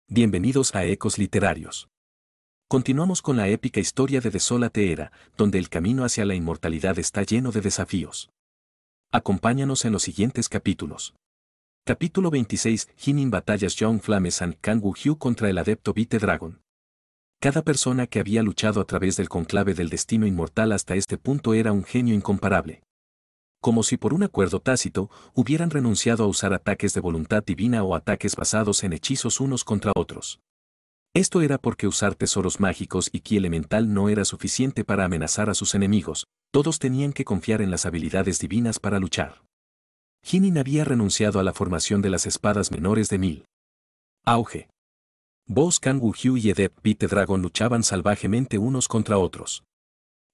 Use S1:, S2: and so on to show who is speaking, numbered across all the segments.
S1: Bienvenidos a Ecos Literarios. Continuamos con la épica historia de Desolate Era, donde el camino hacia la inmortalidad está lleno de desafíos. Acompáñanos en los siguientes capítulos. Capítulo 26. Hinin batallas Young Flames and Kang Woo-hyu contra el adepto White Dragon. Cada persona que había luchado a través del conclave del destino inmortal hasta este punto era un genio incomparable. Como si por un acuerdo tácito, hubieran renunciado a usar ataques de voluntad divina o ataques basados en hechizos unos contra otros. Esto era porque usar tesoros mágicos y ki elemental no era suficiente para amenazar a sus enemigos, todos tenían que confiar en las habilidades divinas para luchar. Hinin había renunciado a la formación de las espadas menores de Mil. Auge. Boss Kang Woo-hyu y Adept White Dragon luchaban salvajemente unos contra otros.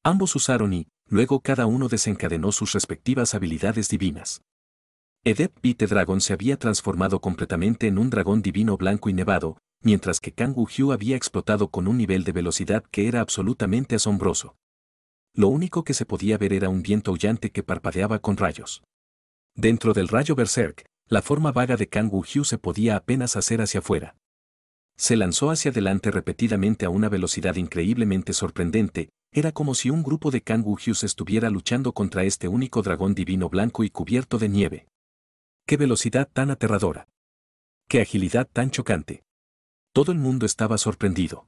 S1: Ambos usaron y, luego cada uno desencadenó sus respectivas habilidades divinas. Adept White Dragon se había transformado completamente en un dragón divino blanco y nevado, mientras que Kang Woo-hyu había explotado con un nivel de velocidad que era absolutamente asombroso. Lo único que se podía ver era un viento aullante que parpadeaba con rayos. Dentro del rayo Berserk, la forma vaga de Kang Woo-hyu se podía apenas hacer hacia afuera. Se lanzó hacia adelante repetidamente a una velocidad increíblemente sorprendente. Era como si un grupo de Kang Woo-hyu estuviera luchando contra este único dragón divino blanco y cubierto de nieve. ¡Qué velocidad tan aterradora! ¡Qué agilidad tan chocante! Todo el mundo estaba sorprendido.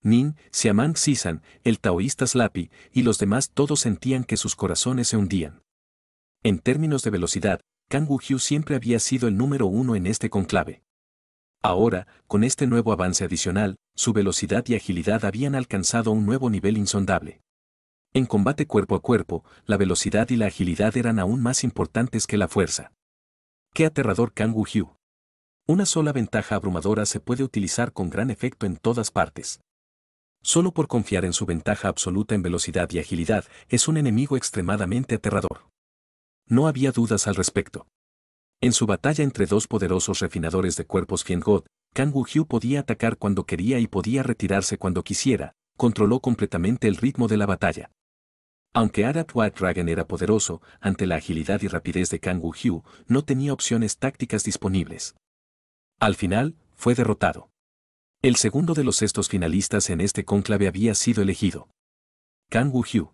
S1: Nin, Xiamang Sisan, el taoísta Slappy, y los demás todos sentían que sus corazones se hundían. En términos de velocidad, Kang Woo-hyu siempre había sido el número uno en este conclave. Ahora, con este nuevo avance adicional, su velocidad y agilidad habían alcanzado un nuevo nivel insondable. En combate cuerpo a cuerpo, la velocidad y la agilidad eran aún más importantes que la fuerza. ¡Qué aterrador Kang Woo-hyu! Una sola ventaja abrumadora se puede utilizar con gran efecto en todas partes. Solo por confiar en su ventaja absoluta en velocidad y agilidad, es un enemigo extremadamente aterrador. No había dudas al respecto. En su batalla entre dos poderosos refinadores de cuerpos Fiend-God, Kang Woo-hyu podía atacar cuando quería y podía retirarse cuando quisiera, controló completamente el ritmo de la batalla. Aunque Adept White Dragon era poderoso, ante la agilidad y rapidez de Kang Woo-hyu, no tenía opciones tácticas disponibles. Al final, fue derrotado. El segundo de los sextos finalistas en este cónclave había sido elegido. Kang Woo-hyu.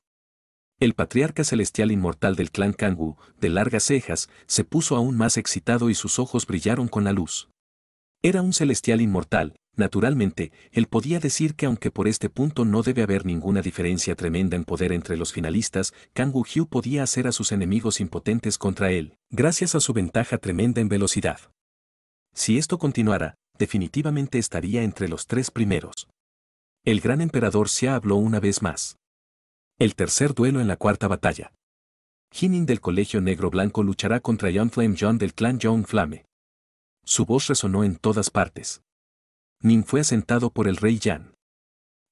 S1: El patriarca celestial inmortal del clan Kangwoo, de largas cejas, se puso aún más excitado y sus ojos brillaron con la luz. Era un celestial inmortal, naturalmente, él podía decir que aunque por este punto no debe haber ninguna diferencia tremenda en poder entre los finalistas, Kang Woo-hyu podía hacer a sus enemigos impotentes contra él, gracias a su ventaja tremenda en velocidad. Si esto continuara, definitivamente estaría entre los tres primeros. El gran emperador Xia habló una vez más. El tercer duelo en la cuarta batalla. Hinin del Colegio Negro Blanco luchará contra Young Flame John del clan Young Flame. Su voz resonó en todas partes. Nin fue asentado por el rey Yan.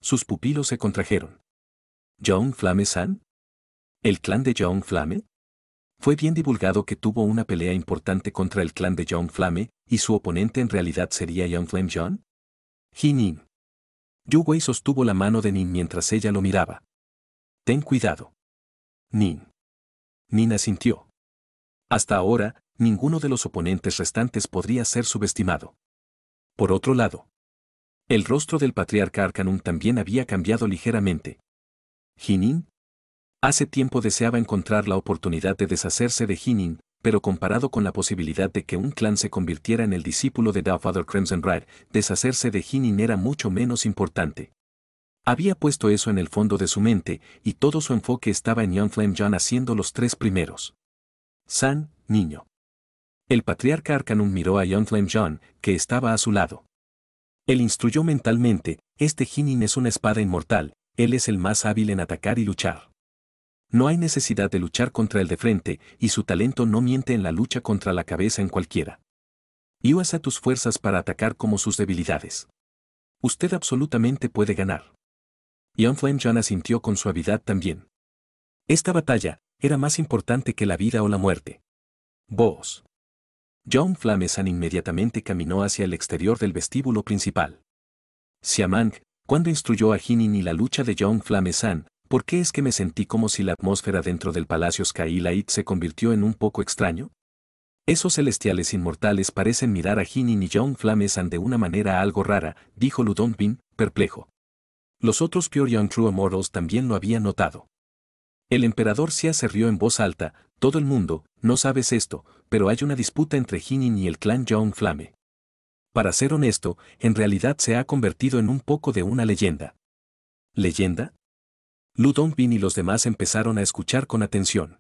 S1: Sus pupilos se contrajeron. ¿Young Flame-san? ¿El clan de Young Flame? Fue bien divulgado que tuvo una pelea importante contra el clan de Young Flame, y su oponente en realidad sería Young Flame John. Hinin. Yu Wei sostuvo la mano de Nin mientras ella lo miraba. Ten cuidado. Nin. Nin asintió. Hasta ahora, ninguno de los oponentes restantes podría ser subestimado. Por otro lado, el rostro del patriarca Arcanum también había cambiado ligeramente. ¿Hinin? Hace tiempo deseaba encontrar la oportunidad de deshacerse de Hinin, pero comparado con la posibilidad de que un clan se convirtiera en el discípulo de Doubtfather Crimson Ride, deshacerse de Hinin era mucho menos importante. Había puesto eso en el fondo de su mente, y todo su enfoque estaba en Young Flame John haciendo los tres primeros. San, niño. El patriarca Arcanum miró a Young Flame John, que estaba a su lado. Él instruyó mentalmente, este Hinin es una espada inmortal, él es el más hábil en atacar y luchar. No hay necesidad de luchar contra el de frente, y su talento no miente en la lucha contra la cabeza en cualquiera. Y usa tus fuerzas para atacar como sus debilidades. Usted absolutamente puede ganar. Young Flame John asintió con suavidad también. Esta batalla era más importante que la vida o la muerte. Vos. Young Flame San inmediatamente caminó hacia el exterior del vestíbulo principal. Xiamang, cuando instruyó a Hinin y la lucha de Young Flame San, ¿por qué es que me sentí como si la atmósfera dentro del palacio Skylight se convirtió en un poco extraño? Esos celestiales inmortales parecen mirar a Hinin y Young Flamesan de una manera algo rara, dijo Lu Dongbin, perplejo. Los otros Pure Young True Immortals también lo habían notado. El emperador Xia se rió en voz alta, todo el mundo, no sabes esto, pero hay una disputa entre Hinin y el clan Young Flame. Para ser honesto, en realidad se ha convertido en un poco de una leyenda. ¿Leyenda? Lu Dongbin y los demás empezaron a escuchar con atención.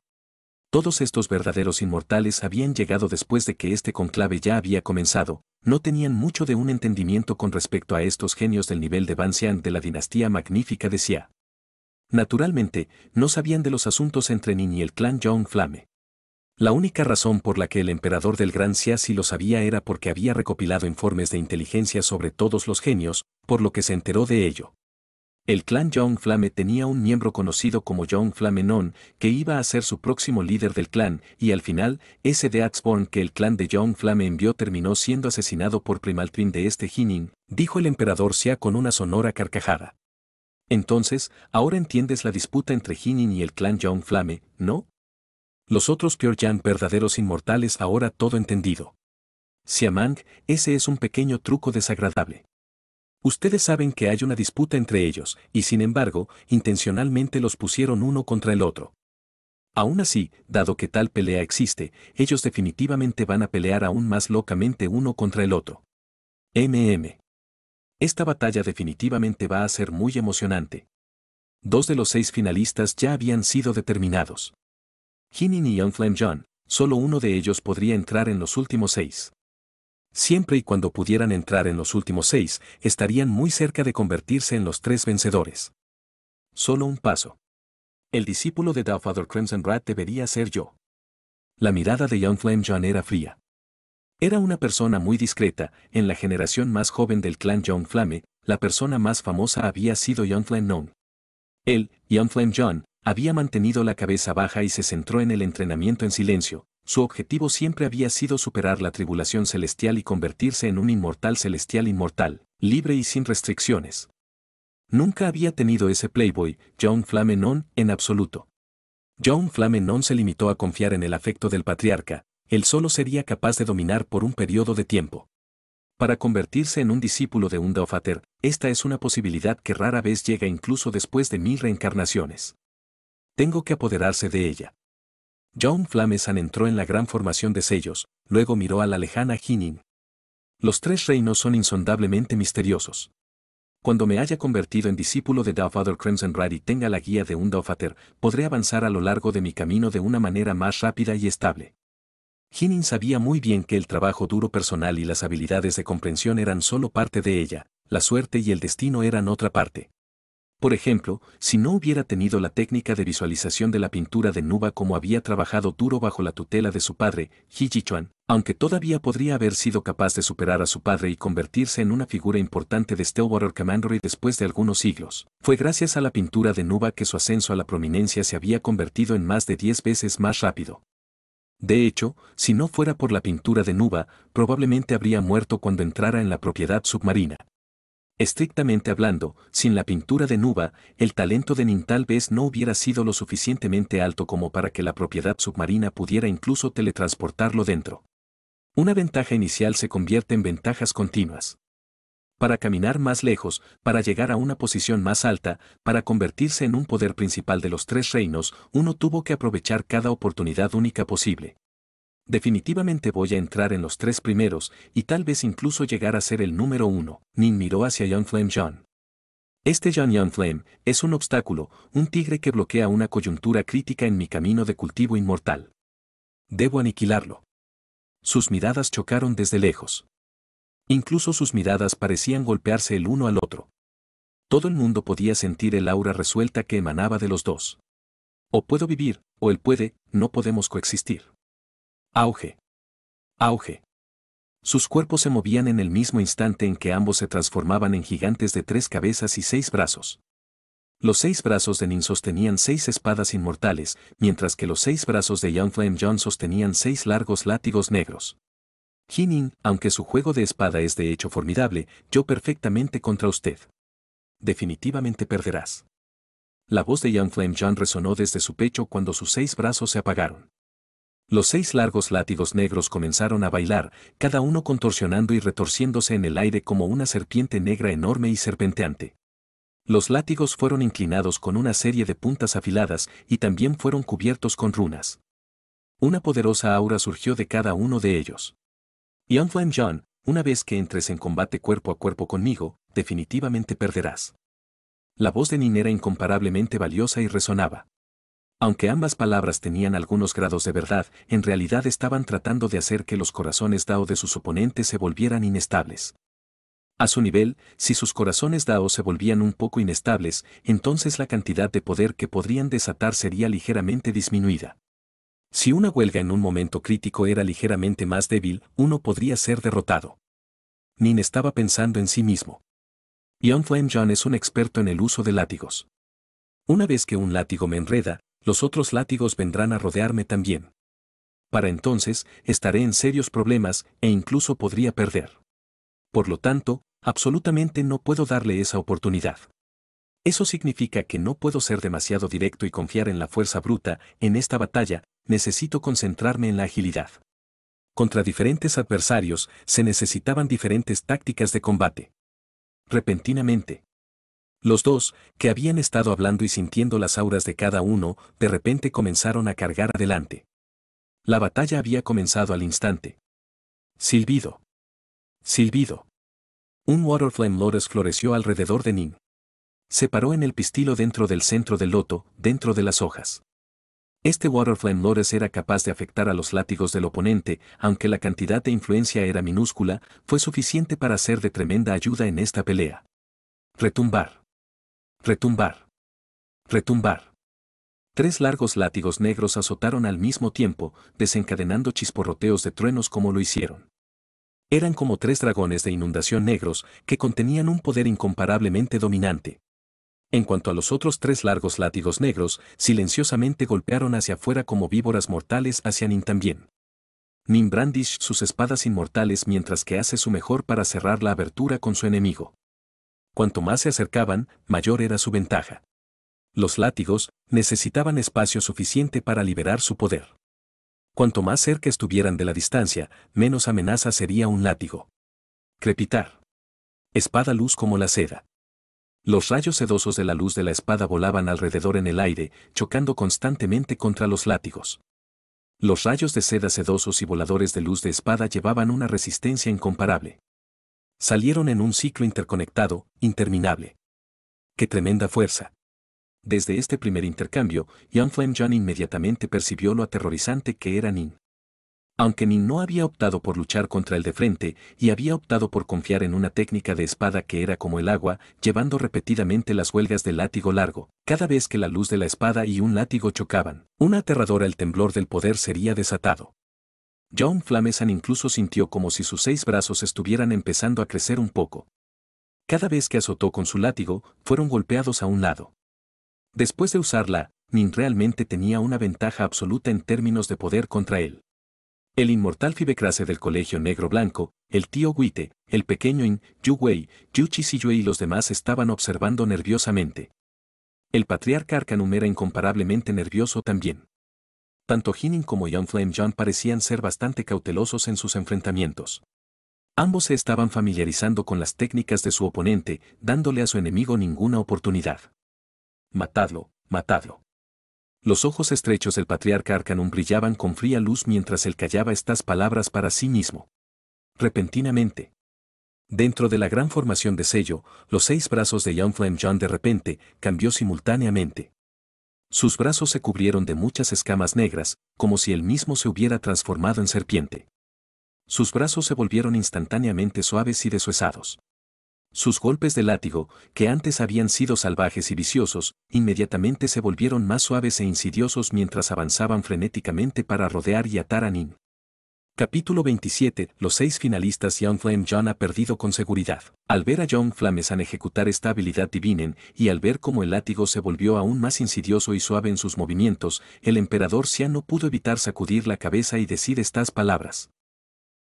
S1: Todos estos verdaderos inmortales habían llegado después de que este conclave ya había comenzado, no tenían mucho de un entendimiento con respecto a estos genios del nivel de Ban Xian de la dinastía magnífica de Xia. Naturalmente, no sabían de los asuntos entre Nin y el clan Young Flame. La única razón por la que el emperador del Gran Xia sí lo sabía era porque había recopilado informes de inteligencia sobre todos los genios, por lo que se enteró de ello. El clan Young Flame tenía un miembro conocido como Young Flame Non, que iba a ser su próximo líder del clan, y al final, ese de Axborn que el clan de Young Flame envió terminó siendo asesinado por Primaltwin de este Hinin, dijo el emperador Xia con una sonora carcajada. Entonces, ahora entiendes la disputa entre Hinin y el clan Young Flame, ¿no? Los otros Pure Yang verdaderos inmortales ahora todo entendido. Xiamang, ese es un pequeño truco desagradable. Ustedes saben que hay una disputa entre ellos, y sin embargo, intencionalmente los pusieron uno contra el otro. Aún así, dado que tal pelea existe, ellos definitivamente van a pelear aún más locamente uno contra el otro. Esta batalla definitivamente va a ser muy emocionante. 2 de los 6 finalistas ya habían sido determinados. Hinin y Young Flame John, solo uno de ellos podría entrar en los últimos 6. Siempre y cuando pudieran entrar en los últimos 6, estarían muy cerca de convertirse en los 3 vencedores. Solo un paso. El discípulo de Daofather Crimson Rat debería ser yo. La mirada de Young Flame John era fría. Era una persona muy discreta, en la generación más joven del clan Young Flame, la persona más famosa había sido Young Flame Non. Él, Young Flame John, había mantenido la cabeza baja y se centró en el entrenamiento en silencio. Su objetivo siempre había sido superar la tribulación celestial y convertirse en un inmortal celestial inmortal, libre y sin restricciones. Nunca había tenido ese playboy, Young Flame Non, en absoluto. Young Flame Non se limitó a confiar en el afecto del patriarca, él solo sería capaz de dominar por un periodo de tiempo. Para convertirse en un discípulo de un Daofather, esta es una posibilidad que rara vez llega incluso después de 1000 reencarnaciones. Tengo que apoderarse de ella. Young Flamesan entró en la gran formación de sellos, luego miró a la lejana Hinin. Los 3 reinos son insondablemente misteriosos. Cuando me haya convertido en discípulo de Daofather Crimson Rat y tenga la guía de un Daofather, podré avanzar a lo largo de mi camino de una manera más rápida y estable. Hinin sabía muy bien que el trabajo duro personal y las habilidades de comprensión eran solo parte de ella, la suerte y el destino eran otra parte. Por ejemplo, si no hubiera tenido la técnica de visualización de la pintura de Nuba como había trabajado duro bajo la tutela de su padre, He Jichuan, aunque todavía podría haber sido capaz de superar a su padre y convertirse en una figura importante de Stillwater Commandery después de algunos siglos, fue gracias a la pintura de Nuba que su ascenso a la prominencia se había convertido en más de 10 veces más rápido. De hecho, si no fuera por la pintura de Nuba, probablemente habría muerto cuando entrara en la propiedad submarina. Estrictamente hablando, sin la pintura de Nuba, el talento de Nin tal vez no hubiera sido lo suficientemente alto como para que la propiedad submarina pudiera incluso teletransportarlo dentro. Una ventaja inicial se convierte en ventajas continuas. Para caminar más lejos, para llegar a una posición más alta, para convertirse en un poder principal de los 3 reinos, uno tuvo que aprovechar cada oportunidad única posible. Definitivamente voy a entrar en los 3 primeros, y tal vez incluso llegar a ser el número 1. Nin miró hacia Young Flame John. Este Young Flame es un obstáculo, un tigre que bloquea una coyuntura crítica en mi camino de cultivo inmortal. Debo aniquilarlo. Sus miradas chocaron desde lejos. Incluso sus miradas parecían golpearse el uno al otro. Todo el mundo podía sentir el aura resuelta que emanaba de los dos. O puedo vivir, o él puede, no podemos coexistir. Auge. Auge. Sus cuerpos se movían en el mismo instante en que ambos se transformaban en gigantes de 3 cabezas y 6 brazos. Los 6 brazos de Nin sostenían 6 espadas inmortales, mientras que los 6 brazos de Young Flame John sostenían 6 largos látigos negros. Hinin, aunque su juego de espada es de hecho formidable, yo perfectamente contra usted. Definitivamente perderás. La voz de Young Flame John resonó desde su pecho cuando sus 6 brazos se apagaron. Los 6 largos látigos negros comenzaron a bailar, cada uno contorsionando y retorciéndose en el aire como una serpiente negra enorme y serpenteante. Los látigos fueron inclinados con una serie de puntas afiladas y también fueron cubiertos con runas. Una poderosa aura surgió de cada uno de ellos. Young Flame John, una vez que entres en combate cuerpo a cuerpo conmigo, definitivamente perderás. La voz de Nin era incomparablemente valiosa y resonaba. Aunque ambas palabras tenían algunos grados de verdad, en realidad estaban tratando de hacer que los corazones Dao de sus oponentes se volvieran inestables. A su nivel, si sus corazones Dao se volvían un poco inestables, entonces la cantidad de poder que podrían desatar sería ligeramente disminuida. Si una huelga en un momento crítico era ligeramente más débil, uno podría ser derrotado. Nin estaba pensando en sí mismo. Young Flame John es un experto en el uso de látigos. Una vez que un látigo me enreda, los otros látigos vendrán a rodearme también. Para entonces, estaré en serios problemas e incluso podría perder. Por lo tanto, absolutamente no puedo darle esa oportunidad. Eso significa que no puedo ser demasiado directo y confiar en la fuerza bruta. En esta batalla, necesito concentrarme en la agilidad. Contra diferentes adversarios, se necesitaban diferentes tácticas de combate. Repentinamente, los dos, que habían estado hablando y sintiendo las auras de cada uno, de repente comenzaron a cargar adelante. La batalla había comenzado al instante. Silbido. Silbido. Un Waterflame Lotus floreció alrededor de Nin. Se paró en el pistilo dentro del centro del loto, dentro de las hojas. Este Waterflame Lotus era capaz de afectar a los látigos del oponente, aunque la cantidad de influencia era minúscula, fue suficiente para ser de tremenda ayuda en esta pelea. Retumbar. Retumbar. Retumbar. 3 largos látigos negros azotaron al mismo tiempo, desencadenando chisporroteos de truenos como lo hicieron. Eran como 3 dragones de inundación negros que contenían un poder incomparablemente dominante. En cuanto a los otros 3 largos látigos negros, silenciosamente golpearon hacia afuera como víboras mortales hacia Nin también. Nin brandish sus espadas inmortales mientras que hace su mejor para cerrar la abertura con su enemigo. Cuanto más se acercaban, mayor era su ventaja. Los látigos necesitaban espacio suficiente para liberar su poder. Cuanto más cerca estuvieran de la distancia, menos amenaza sería un látigo. Crepitar. Espada luz como la seda. Los rayos sedosos de la luz de la espada volaban alrededor en el aire, chocando constantemente contra los látigos. Los rayos de seda sedosos y voladores de luz de espada llevaban una resistencia incomparable. Salieron en un ciclo interconectado, interminable. ¡Qué tremenda fuerza! Desde este primer intercambio, Young Flame John inmediatamente percibió lo aterrorizante que era Nin. Aunque Nin no había optado por luchar contra él de frente, y había optado por confiar en una técnica de espada que era como el agua, llevando repetidamente las huelgas del látigo largo, cada vez que la luz de la espada y un látigo chocaban, una aterradora el temblor del poder sería desatado. John Flamesan incluso sintió como si sus 6 brazos estuvieran empezando a crecer un poco. Cada vez que azotó con su látigo, fueron golpeados a un lado. Después de usarla, Nin realmente tenía una ventaja absoluta en términos de poder contra él. El inmortal Fibecrase del Colegio Negro Blanco, el tío Guite, el pequeño In, Yu Wei, Yu Chiziyue y los demás estaban observando nerviosamente. El patriarca Arcanum era incomparablemente nervioso también. Tanto Hinin como Young Flame John parecían ser bastante cautelosos en sus enfrentamientos. Ambos se estaban familiarizando con las técnicas de su oponente, dándole a su enemigo ninguna oportunidad. Matadlo, matadlo. Los ojos estrechos del patriarca Arcanum brillaban con fría luz mientras él callaba estas palabras para sí mismo. Repentinamente. Dentro de la gran formación de sello, los 6 brazos de Young Flame John de repente cambió simultáneamente. Sus brazos se cubrieron de muchas escamas negras, como si él mismo se hubiera transformado en serpiente. Sus brazos se volvieron instantáneamente suaves y deshuesados. Sus golpes de látigo, que antes habían sido salvajes y viciosos, inmediatamente se volvieron más suaves e insidiosos mientras avanzaban frenéticamente para rodear y atar a Nin. Capítulo 27. Los 6 finalistas. Young Flame John ha perdido con seguridad. Al ver a Young Flamesan ejecutar esta habilidad divinen, y al ver cómo el látigo se volvió aún más insidioso y suave en sus movimientos, el emperador Xian no pudo evitar sacudir la cabeza y decir estas palabras.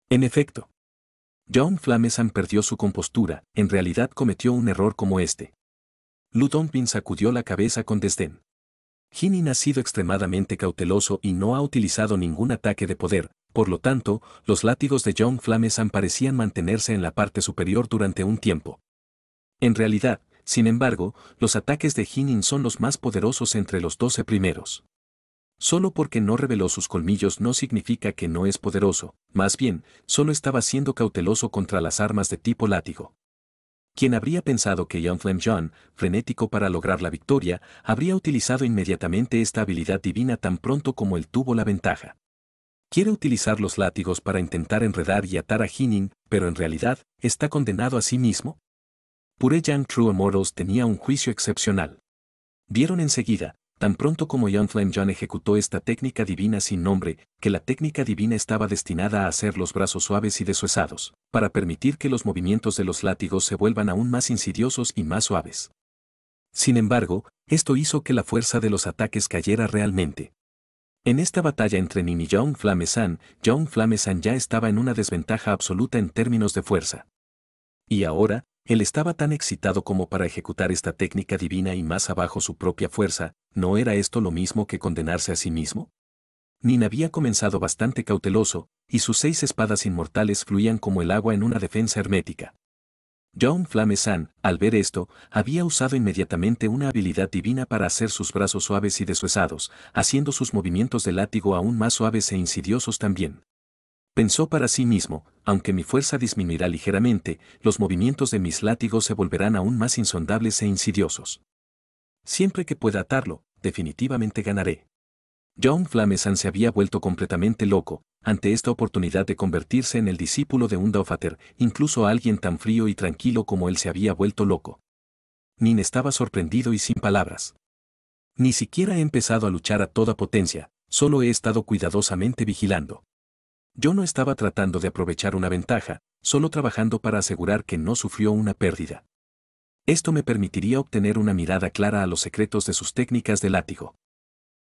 S1: En efecto, Young Flamesan perdió su compostura, en realidad cometió un error como este. Lu Dongbin sacudió la cabeza con desdén. Jinin ha sido extremadamente cauteloso y no ha utilizado ningún ataque de poder, por lo tanto, los látigos de Young Flamesan parecían mantenerse en la parte superior durante un tiempo. En realidad, sin embargo, los ataques de Jinin son los más poderosos entre los 12 primeros. Solo porque no reveló sus colmillos no significa que no es poderoso, más bien, solo estaba siendo cauteloso contra las armas de tipo látigo. ¿Quién habría pensado que Young Flame John, frenético para lograr la victoria, habría utilizado inmediatamente esta habilidad divina tan pronto como él tuvo la ventaja? Quiere utilizar los látigos para intentar enredar y atar a Jinin, pero en realidad, ¿está condenado a sí mismo? Pure Young True Immortals tenía un juicio excepcional. Vieron enseguida, tan pronto como Young Flame John ejecutó esta técnica divina sin nombre, que la técnica divina estaba destinada a hacer los brazos suaves y deshuesados, para permitir que los movimientos de los látigos se vuelvan aún más insidiosos y más suaves. Sin embargo, esto hizo que la fuerza de los ataques cayera realmente. En esta batalla entre Nin y Young Flamesan ya estaba en una desventaja absoluta en términos de fuerza. Y ahora, él estaba tan excitado como para ejecutar esta técnica divina y más abajo su propia fuerza. ¿No era esto lo mismo que condenarse a sí mismo? Nin había comenzado bastante cauteloso, y sus 6 espadas inmortales fluían como el agua en una defensa hermética. Young Flamesan, al ver esto, había usado inmediatamente una habilidad divina para hacer sus brazos suaves y deshuesados, haciendo sus movimientos de látigo aún más suaves e insidiosos también. Pensó para sí mismo, aunque mi fuerza disminuirá ligeramente, los movimientos de mis látigos se volverán aún más insondables e insidiosos. Siempre que pueda atarlo, definitivamente ganaré. Young Flamesan se había vuelto completamente loco, ante esta oportunidad de convertirse en el discípulo de un Daofater, incluso alguien tan frío y tranquilo como él se había vuelto loco. Nin estaba sorprendido y sin palabras. Ni siquiera he empezado a luchar a toda potencia, solo he estado cuidadosamente vigilando. Yo no estaba tratando de aprovechar una ventaja, solo trabajando para asegurar que no sufrió una pérdida. Esto me permitiría obtener una mirada clara a los secretos de sus técnicas de látigo.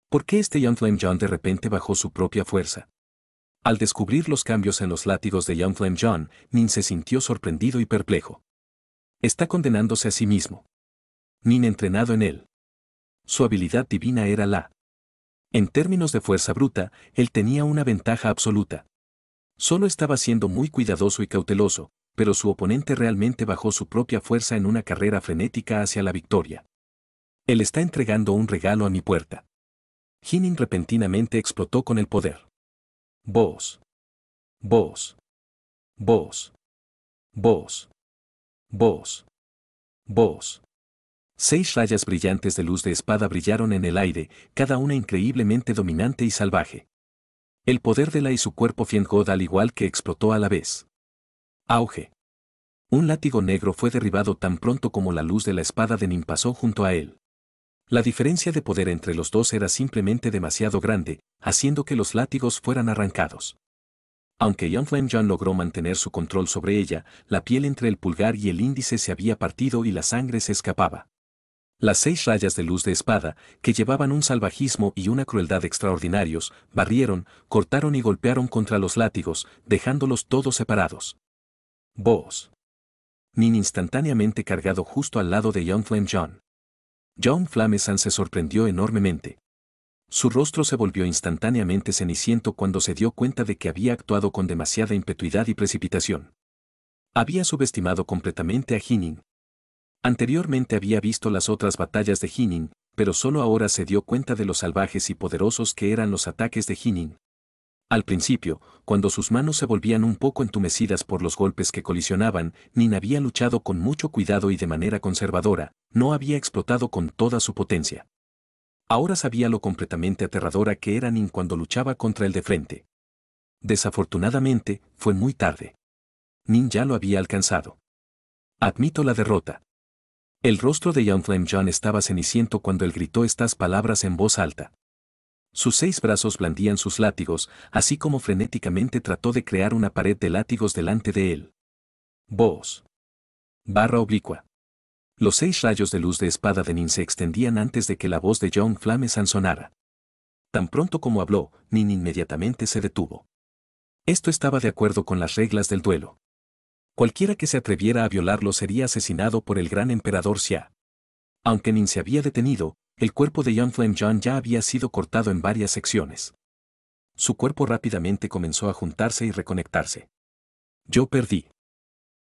S1: ¿Por qué este Young Flame John de repente bajó su propia fuerza? Al descubrir los cambios en los látigos de Young Flame John, Nin se sintió sorprendido y perplejo. Está condenándose a sí mismo. Nin entrenado en él. Su habilidad divina era la. En términos de fuerza bruta, él tenía una ventaja absoluta. Solo estaba siendo muy cuidadoso y cauteloso, pero su oponente realmente bajó su propia fuerza en una carrera frenética hacia la victoria. Él está entregando un regalo a mi puerta. Jinin repentinamente explotó con el poder. Vos. Vos. Vos. Vos. Vos. Vos. 6 rayas brillantes de luz de espada brillaron en el aire, cada una increíblemente dominante y salvaje. El poder de la y su cuerpo Fiend-God al igual que explotó a la vez. Auge. Un látigo negro fue derribado tan pronto como la luz de la espada de Nin pasó junto a él. La diferencia de poder entre los dos era simplemente demasiado grande, haciendo que los látigos fueran arrancados. Aunque Young Flame John logró mantener su control sobre ella, la piel entre el pulgar y el índice se había partido y la sangre se escapaba. Las 6 rayas de luz de espada, que llevaban un salvajismo y una crueldad extraordinarios, barrieron, cortaron y golpearon contra los látigos, dejándolos todos separados. Vos. Nin instantáneamente cargado justo al lado de Young Flame John. Young Flamesan se sorprendió enormemente. Su rostro se volvió instantáneamente ceniciento cuando se dio cuenta de que había actuado con demasiada impetuidad y precipitación. Había subestimado completamente a Jinin. Anteriormente había visto las otras batallas de Jinin, pero solo ahora se dio cuenta de lo salvajes y poderosos que eran los ataques de Jinin. Al principio, cuando sus manos se volvían un poco entumecidas por los golpes que colisionaban, Nin había luchado con mucho cuidado y de manera conservadora, no había explotado con toda su potencia. Ahora sabía lo completamente aterradora que era Nin cuando luchaba contra él de frente. Desafortunadamente, fue muy tarde. Nin ya lo había alcanzado. Admito la derrota. El rostro de Young Flame John estaba ceniciento cuando él gritó estas palabras en voz alta. Sus 6 brazos blandían sus látigos, así como frenéticamente trató de crear una pared de látigos delante de él. Voz. Barra oblicua. Los 6 rayos de luz de espada de Nin se extendían antes de que la voz de Young Flamesan sonara. Tan pronto como habló, Nin inmediatamente se detuvo. Esto estaba de acuerdo con las reglas del duelo. Cualquiera que se atreviera a violarlo sería asesinado por el gran emperador Xia. Aunque Nin se había detenido, el cuerpo de Young Flame John ya había sido cortado en varias secciones. Su cuerpo rápidamente comenzó a juntarse y reconectarse. Yo perdí.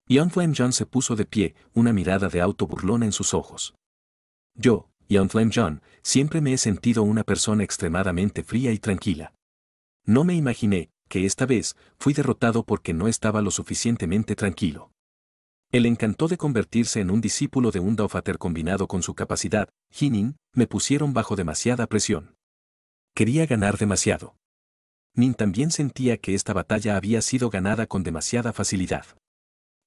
S1: Young Flame John se puso de pie, una mirada de auto burlona en sus ojos. Yo, Young Flame John, siempre me he sentido una persona extremadamente fría y tranquila. No me imaginé que esta vez fui derrotado porque no estaba lo suficientemente tranquilo. El encantó de convertirse en un discípulo de un Daofater combinado con su capacidad, Jinin, me pusieron bajo demasiada presión. Quería ganar demasiado. Nin también sentía que esta batalla había sido ganada con demasiada facilidad.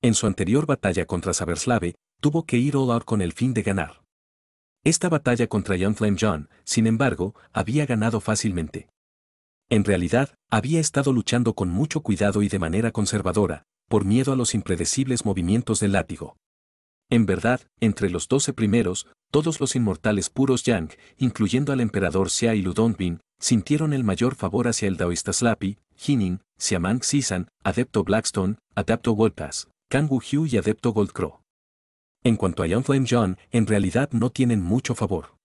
S1: En su anterior batalla contra Saberslave, tuvo que ir all out con el fin de ganar. Esta batalla contra Young Flame John, sin embargo, había ganado fácilmente. En realidad, había estado luchando con mucho cuidado y de manera conservadora, por miedo a los impredecibles movimientos del látigo. En verdad, entre los 12 primeros, todos los inmortales puros Yang, incluyendo al emperador Xia y Lu Dongbin, sintieron el mayor favor hacia el daoísta Slappy, Jinin, Xiamang Xisan, Adepto Blackstone, Adepto Wolpass, Kang Wu-Hyu y Adepto Goldcrow. En cuanto a Young Flame John, en realidad no tienen mucho favor.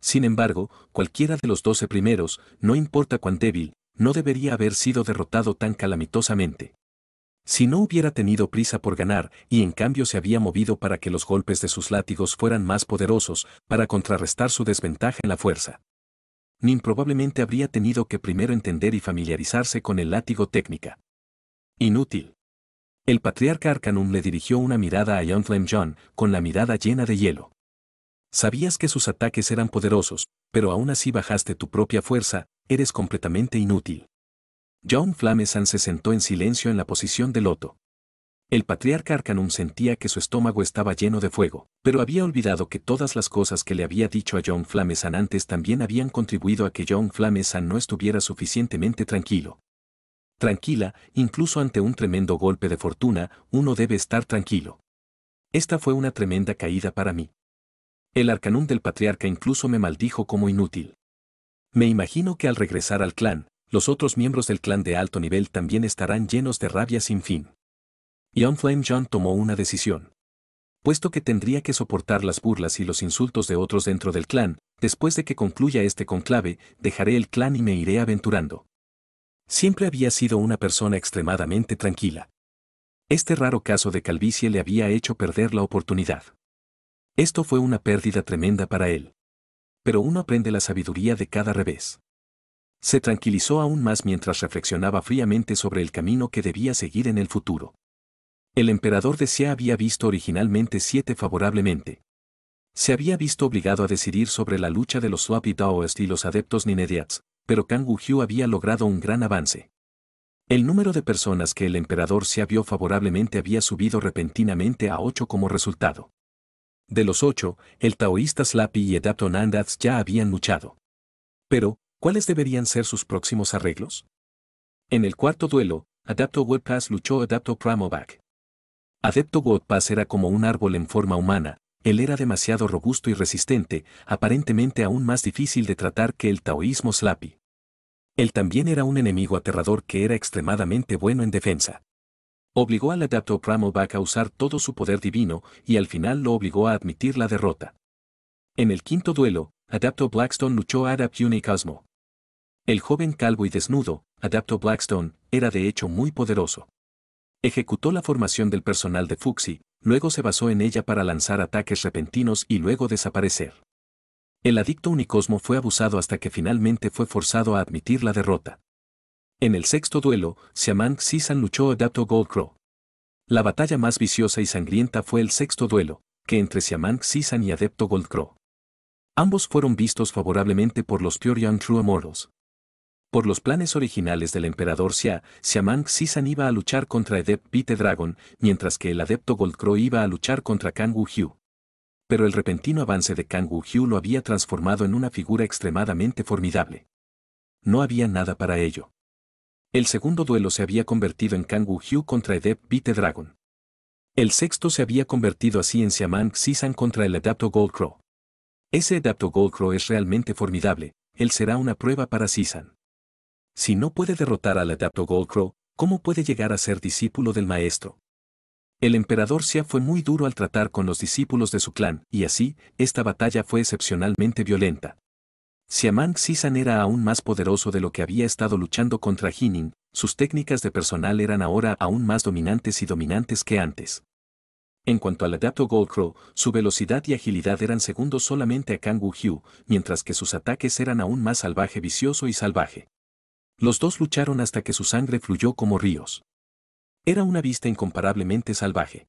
S1: Sin embargo, cualquiera de los 12 primeros, no importa cuán débil, no debería haber sido derrotado tan calamitosamente. Si no hubiera tenido prisa por ganar, y en cambio se había movido para que los golpes de sus látigos fueran más poderosos, para contrarrestar su desventaja en la fuerza. Nin probablemente habría tenido que primero entender y familiarizarse con el látigo técnica. Inútil. El patriarca Arcanum le dirigió una mirada a Young Flame John, con la mirada llena de hielo. Sabías que sus ataques eran poderosos, pero aún así bajaste tu propia fuerza, eres completamente inútil. Young Flame San se sentó en silencio en la posición de loto. El patriarca Arcanum sentía que su estómago estaba lleno de fuego, pero había olvidado que todas las cosas que le había dicho a Young Flame San antes también habían contribuido a que Young Flame San no estuviera suficientemente tranquilo. Tranquila, incluso ante un tremendo golpe de fortuna, uno debe estar tranquilo. Esta fue una tremenda caída para mí. El Arcanum del patriarca incluso me maldijo como inútil. Me imagino que al regresar al clan, los otros miembros del clan de alto nivel también estarán llenos de rabia sin fin. Young Flame John tomó una decisión. Puesto que tendría que soportar las burlas y los insultos de otros dentro del clan, después de que concluya este conclave, dejaré el clan y me iré aventurando. Siempre había sido una persona extremadamente tranquila. Este raro caso de calvicie le había hecho perder la oportunidad. Esto fue una pérdida tremenda para él. Pero uno aprende la sabiduría de cada revés. Se tranquilizó aún más mientras reflexionaba fríamente sobre el camino que debía seguir en el futuro. El emperador de Xia había visto originalmente 7 favorablemente. Se había visto obligado a decidir sobre la lucha de los Swapi Daoist y los adeptos Ninediats, pero Kang Wu-Hyu había logrado un gran avance. El número de personas que el emperador Xia vio favorablemente había subido repentinamente a 8 como resultado. De los 8, el taoísta Slappy y Adepto Nandats ya habían luchado. Pero, ¿cuáles deberían ser sus próximos arreglos? En el cuarto duelo, Adepto Wolpass luchó Adepto Pramovac. Adepto Wolpass era como un árbol en forma humana, él era demasiado robusto y resistente, aparentemente aún más difícil de tratar que el taoísmo Slappy. Él también era un enemigo aterrador que era extremadamente bueno en defensa. Obligó al Adepto Pramovac a usar todo su poder divino y al final lo obligó a admitir la derrota. En el quinto duelo, Adepto Blackstone luchó a Adept Unicosmo. El joven calvo y desnudo, Adepto Blackstone, era de hecho muy poderoso. Ejecutó la formación del personal de Fuxi, luego se basó en ella para lanzar ataques repentinos y luego desaparecer. El adicto Unicosmo fue abusado hasta que finalmente fue forzado a admitir la derrota. En el sexto duelo, Xiamang Xisan luchó Adepto Goldcrow. La batalla más viciosa y sangrienta fue el sexto duelo, que entre Xiamang Xisan y Adepto Goldcrow. Ambos fueron vistos favorablemente por los Pure Young True Immortals. Por los planes originales del emperador Xia, Xiamang Xisan iba a luchar contra Adept Bite Dragon, mientras que el adepto Goldcrow iba a luchar contra Kang Wu-Hyu. Pero el repentino avance de Kang Wu-Hyu lo había transformado en una figura extremadamente formidable. No había nada para ello. El segundo duelo se había convertido en Kang Wu-Hyu contra Adept Bite Dragon. El sexto se había convertido así en Xiamang Xisan contra el adepto Goldcrow. Ese adepto Goldcrow es realmente formidable, él será una prueba para Xisan. Si no puede derrotar al adepto Goldcrow, ¿cómo puede llegar a ser discípulo del maestro? El emperador Xia fue muy duro al tratar con los discípulos de su clan, y así, esta batalla fue excepcionalmente violenta. Xiamang Xisan era aún más poderoso de lo que había estado luchando contra Jinin, sus técnicas de personal eran ahora aún más dominantes y dominantes que antes. En cuanto al adepto Goldcrow, su velocidad y agilidad eran segundos solamente a Kang Wu-Hyu, mientras que sus ataques eran aún más salvaje, vicioso y salvaje. Los dos lucharon hasta que su sangre fluyó como ríos. Era una vista incomparablemente salvaje.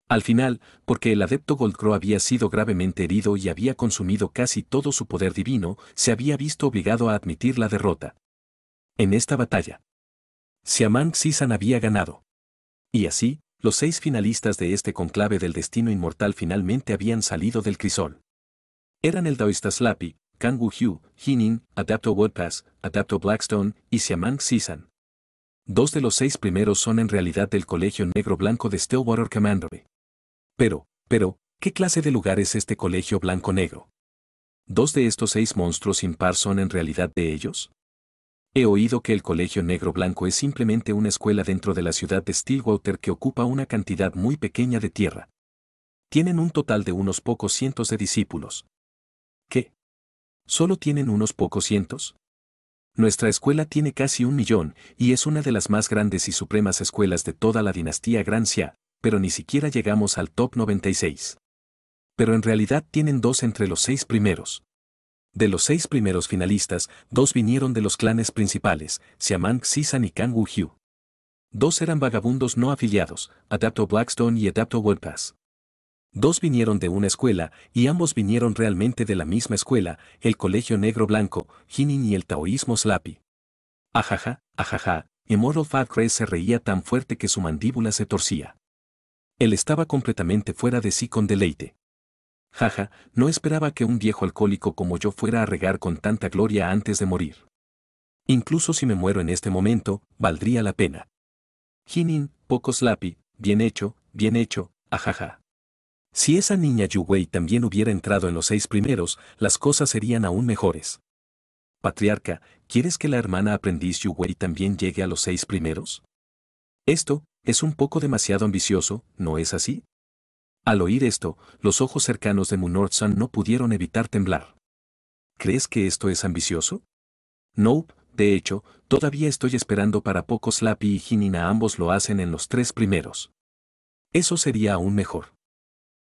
S1: Al final, porque el adepto Goldcrow había sido gravemente herido y había consumido casi todo su poder divino, se había visto obligado a admitir la derrota. En esta batalla, Xiamang Xisan había ganado. Y así, los 6 finalistas de este conclave del destino inmortal finalmente habían salido del crisol. Eran el taoísta Slappy, Kang Wu-Hyu, Jinin, Adepto Woodpass, Adepto Blackstone y Xiamang Xisan. 2 de los 6 primeros son en realidad del Colegio Negro Blanco de Stillwater Commandery. Pero, ¿qué clase de lugar es este Colegio Blanco Negro? ¿2 de estos 6 monstruos impar son en realidad de ellos? He oído que el Colegio Negro Blanco es simplemente una escuela dentro de la ciudad de Stillwater que ocupa una cantidad muy pequeña de tierra. Tienen un total de unos pocos cientos de discípulos. ¿Qué? ¿Solo tienen unos pocos cientos? Nuestra escuela tiene casi 1 millón, y es una de las más grandes y supremas escuelas de toda la dinastía Gran Xia, pero ni siquiera llegamos al top 96. Pero en realidad tienen 2 entre los 6 primeros. De los 6 primeros finalistas, 2 vinieron de los clanes principales, Xiamang Xisan y Kang Wu-Hyu. 2 eran vagabundos no afiliados, Adepto Blackstone y Adepto Woodpass. 2 vinieron de una escuela, y ambos vinieron realmente de la misma escuela, el Colegio Negro Blanco, Jinin y el taoísmo Slappy. Ajaja, Immortal Fat Craze se reía tan fuerte que su mandíbula se torcía. Él estaba completamente fuera de sí con deleite. Jaja, no esperaba que un viejo alcohólico como yo fuera a regar con tanta gloria antes de morir. Incluso si me muero en este momento, valdría la pena. Jinin, poco Slappy, bien hecho, ajaja. Si esa niña Yu Wei también hubiera entrado en los 6 primeros, las cosas serían aún mejores. Patriarca, ¿quieres que la hermana aprendiz Yu Wei también llegue a los 6 primeros? Esto es un poco demasiado ambicioso, ¿no es así? Al oír esto, los ojos cercanos de Munor-san no pudieron evitar temblar. ¿Crees que esto es ambicioso? Nope, de hecho, todavía estoy esperando para poco. Slappy y Jinin a ambos lo hacen en los 3 primeros. Eso sería aún mejor.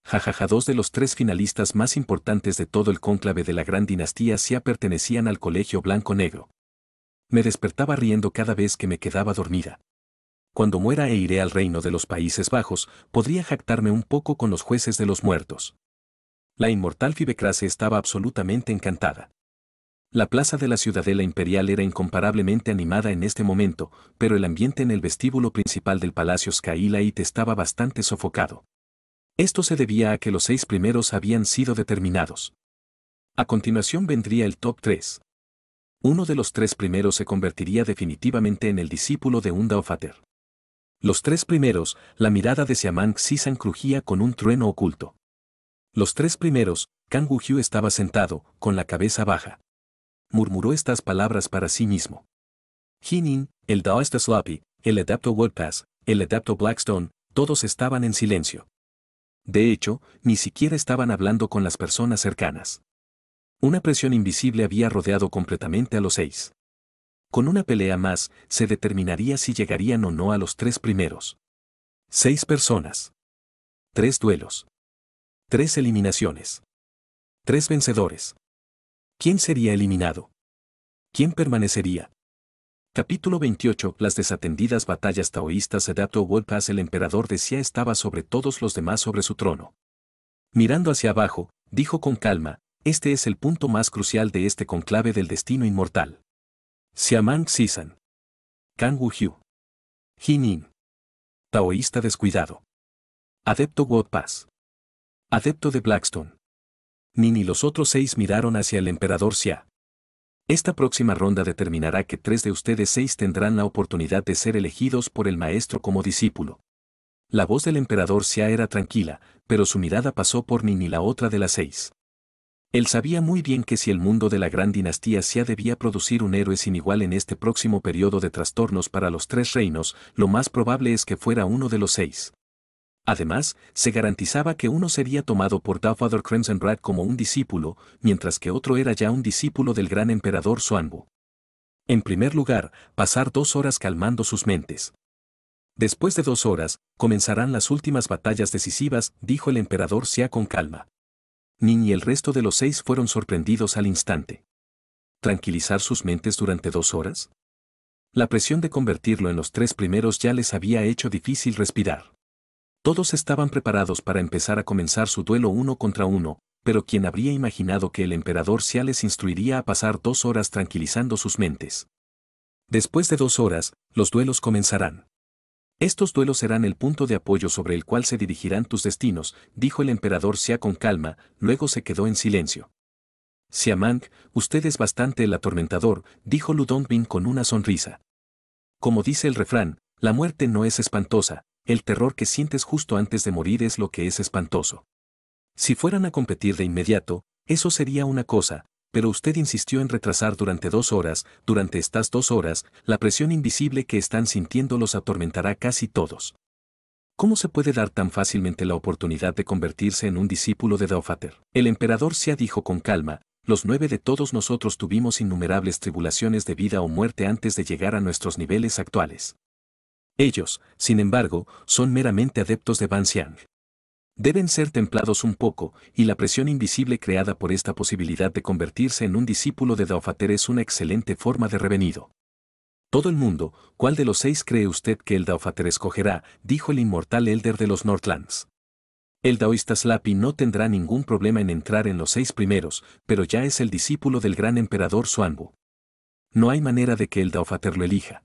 S1: Jajaja, 2 de los 3 finalistas más importantes de todo el cónclave de la gran dinastía Xia pertenecían al Colegio Blanco Negro. Me despertaba riendo cada vez que me quedaba dormida. Cuando muera e iré al reino de los Países Bajos, podría jactarme un poco con los jueces de los muertos. La inmortal Fibecrase estaba absolutamente encantada. La plaza de la Ciudadela Imperial era incomparablemente animada en este momento, pero el ambiente en el vestíbulo principal del Palacio Skylight estaba bastante sofocado. Esto se debía a que los 6 primeros habían sido determinados. A continuación vendría el top 3. Uno de los 3 primeros se convertiría definitivamente en el discípulo de un Daofater. Los 3 primeros, la mirada de Xiamang Xisan crujía con un trueno oculto. Los 3 primeros, Kang Wu-Hyu estaba sentado, con la cabeza baja. Murmuró estas palabras para sí mismo. Jinin, el taoísta Slappy, el adepto Woodpass, el adepto Blackstone, todos estaban en silencio. De hecho, ni siquiera estaban hablando con las personas cercanas. Una presión invisible había rodeado completamente a los 6. Con una pelea más, se determinaría si llegarían o no a los 3 primeros. 6 personas. 3 duelos. 3 eliminaciones. 3 vencedores. ¿Quién sería eliminado? ¿Quién permanecería? Capítulo 28. Las desatendidas batallas taoístas. Adepto Woodpass. El emperador de Xia estaba sobre todos los demás sobre su trono. Mirando hacia abajo, dijo con calma, este es el punto más crucial de este conclave del destino inmortal. Xiamang Xisan. Kang Wu-Hyu. Jinin. Taoísta descuidado. Adepto Woodpass. Adepto de Blackstone. Nin y los otros 6 miraron hacia el emperador Xia. Esta próxima ronda determinará que 3 de ustedes 6 tendrán la oportunidad de ser elegidos por el maestro como discípulo. La voz del emperador Xia era tranquila, pero su mirada pasó por Nin y la otra de las 6. Él sabía muy bien que si el mundo de la gran dinastía Xia debía producir un héroe sin igual en este próximo periodo de trastornos para los 3 reinos, lo más probable es que fuera uno de los 6. Además, se garantizaba que uno sería tomado por Darth Crimson Brad como un discípulo, mientras que otro era ya un discípulo del gran emperador Xuanbu. En primer lugar, pasar 2 horas calmando sus mentes. Después de 2 horas, comenzarán las últimas batallas decisivas, dijo el emperador Xia con calma. Ning y el resto de los 6 fueron sorprendidos al instante. ¿Tranquilizar sus mentes durante 2 horas? La presión de convertirlo en los 3 primeros ya les había hecho difícil respirar. Todos estaban preparados para empezar a comenzar su duelo 1 contra 1, pero ¿quién habría imaginado que el emperador Xia les instruiría a pasar 2 horas tranquilizando sus mentes? Después de 2 horas, los duelos comenzarán. Estos duelos serán el punto de apoyo sobre el cual se dirigirán tus destinos, dijo el emperador Xia con calma, luego se quedó en silencio. Xiamang, usted es bastante el atormentador, dijo Lu Dongbin con una sonrisa. Como dice el refrán, la muerte no es espantosa, el terror que sientes justo antes de morir es lo que es espantoso. Si fueran a competir de inmediato, eso sería una cosa, pero usted insistió en retrasar durante 2 horas, durante estas 2 horas, la presión invisible que están sintiendo los atormentará casi todos. ¿Cómo se puede dar tan fácilmente la oportunidad de convertirse en un discípulo de Daofater? El emperador Xia dijo con calma, los 9 de todos nosotros tuvimos innumerables tribulaciones de vida o muerte antes de llegar a nuestros niveles actuales. Ellos, sin embargo, son meramente adeptos de Ban Xiang. Deben ser templados un poco, y la presión invisible creada por esta posibilidad de convertirse en un discípulo de Daofater es una excelente forma de revenido. Todo el mundo, ¿cuál de los 6 cree usted que el Daofater escogerá?, dijo el inmortal Elder de los Northlands. El daoísta Slappy no tendrá ningún problema en entrar en los 6 primeros, pero ya es el discípulo del gran emperador Xuanbu. No hay manera de que el Daofater lo elija.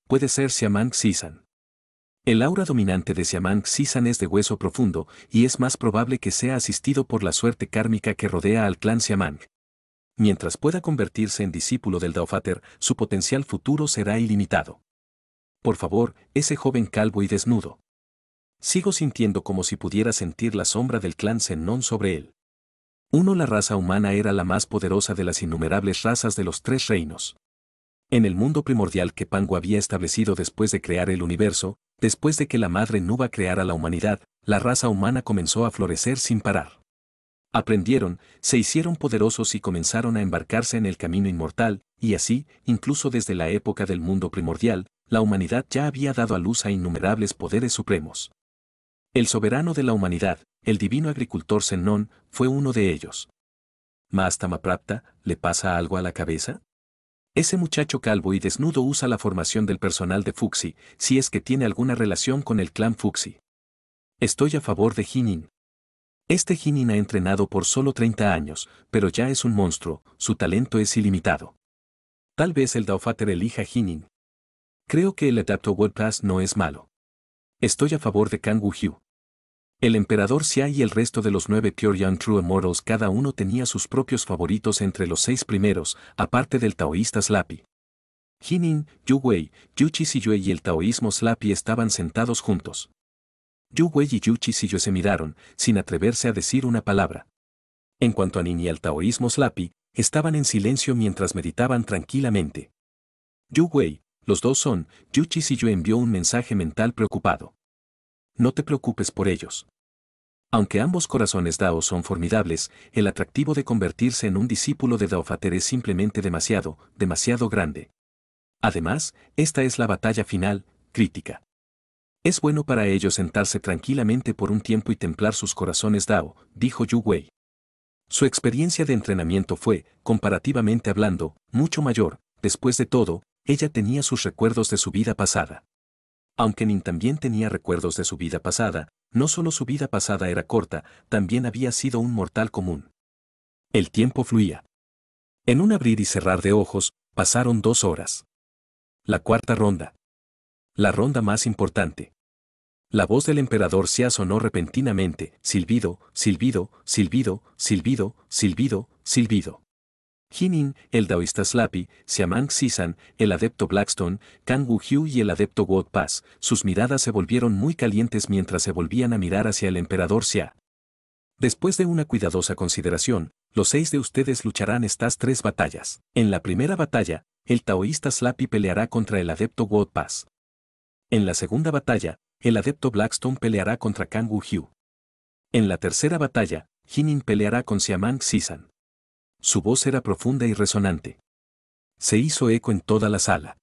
S1: Puede ser Xiamang Xisan. El aura dominante de Xiamang Xisan es de hueso profundo, y es más probable que sea asistido por la suerte kármica que rodea al clan Xiamang. Mientras pueda convertirse en discípulo del Daofater, su potencial futuro será ilimitado. Por favor, ese joven calvo y desnudo. Sigo sintiendo como si pudiera sentir la sombra del clan Zennon sobre él. La raza humana era la más poderosa de las innumerables razas de los 3 reinos. En el mundo primordial que Pangu había establecido después de crear el universo, después de que la Madre Nuba creara la humanidad, la raza humana comenzó a florecer sin parar. Aprendieron, se hicieron poderosos y comenzaron a embarcarse en el camino inmortal, y así, incluso desde la época del mundo primordial, la humanidad ya había dado a luz a innumerables poderes supremos. El soberano de la humanidad, el divino agricultor Zennon, fue uno de ellos. ¿Maastamaprapta, le pasa algo a la cabeza? Ese muchacho calvo y desnudo usa la formación del personal de Fuxi, si es que tiene alguna relación con el clan Fuxi. Estoy a favor de Jinin. Este Jinin ha entrenado por solo 30 años, pero ya es un monstruo, su talento es ilimitado. Tal vez el Daofater elija Jinin. Creo que el Adapto World Pass no es malo. Estoy a favor de Kang Wu-Hyu. El emperador Xia y el resto de los 9 Pure Young True Immortals cada uno tenía sus propios favoritos entre los 6 primeros, aparte del taoísta Slappy. Jinin, Yu Wei, Yu Qizhiyue y el taoísmo Slappy estaban sentados juntos. Yu Wei y Yu Qizhiyue se miraron, sin atreverse a decir una palabra. En cuanto a Nin y al taoísmo Slappy, estaban en silencio mientras meditaban tranquilamente. Yu Wei, los dos son, Yu Qizhiyue envió un mensaje mental preocupado. No te preocupes por ellos. Aunque ambos corazones Dao son formidables, el atractivo de convertirse en un discípulo de Daofater es simplemente demasiado, demasiado grande. Además, esta es la batalla final, crítica. Es bueno para ellos sentarse tranquilamente por un tiempo y templar sus corazones Dao, dijo Yu Wei. Su experiencia de entrenamiento fue, comparativamente hablando, mucho mayor. Después de todo, ella tenía sus recuerdos de su vida pasada. Aunque Nin también tenía recuerdos de su vida pasada, no solo su vida pasada era corta, también había sido un mortal común. El tiempo fluía. En un abrir y cerrar de ojos, pasaron 2 horas. La cuarta ronda. La ronda más importante. La voz del emperador Xia sonó repentinamente, silbido, silbido, silbido, silbido, silbido, silbido. Jinin, el daoísta Slappy, Xiamang Xisan, el adepto Blackstone, Kang Wu-Hyu y el adepto World Pass, sus miradas se volvieron muy calientes mientras se volvían a mirar hacia el emperador Xia. Después de una cuidadosa consideración, los 6 de ustedes lucharán estas 3 batallas. En la primera batalla, el taoísta Slappy peleará contra el adepto World Pass. En la segunda batalla, el adepto Blackstone peleará contra Kang Woo-hyu. En la tercera batalla, Hinin peleará con Siamang Sisan. Su voz era profunda y resonante. Se hizo eco en toda la sala.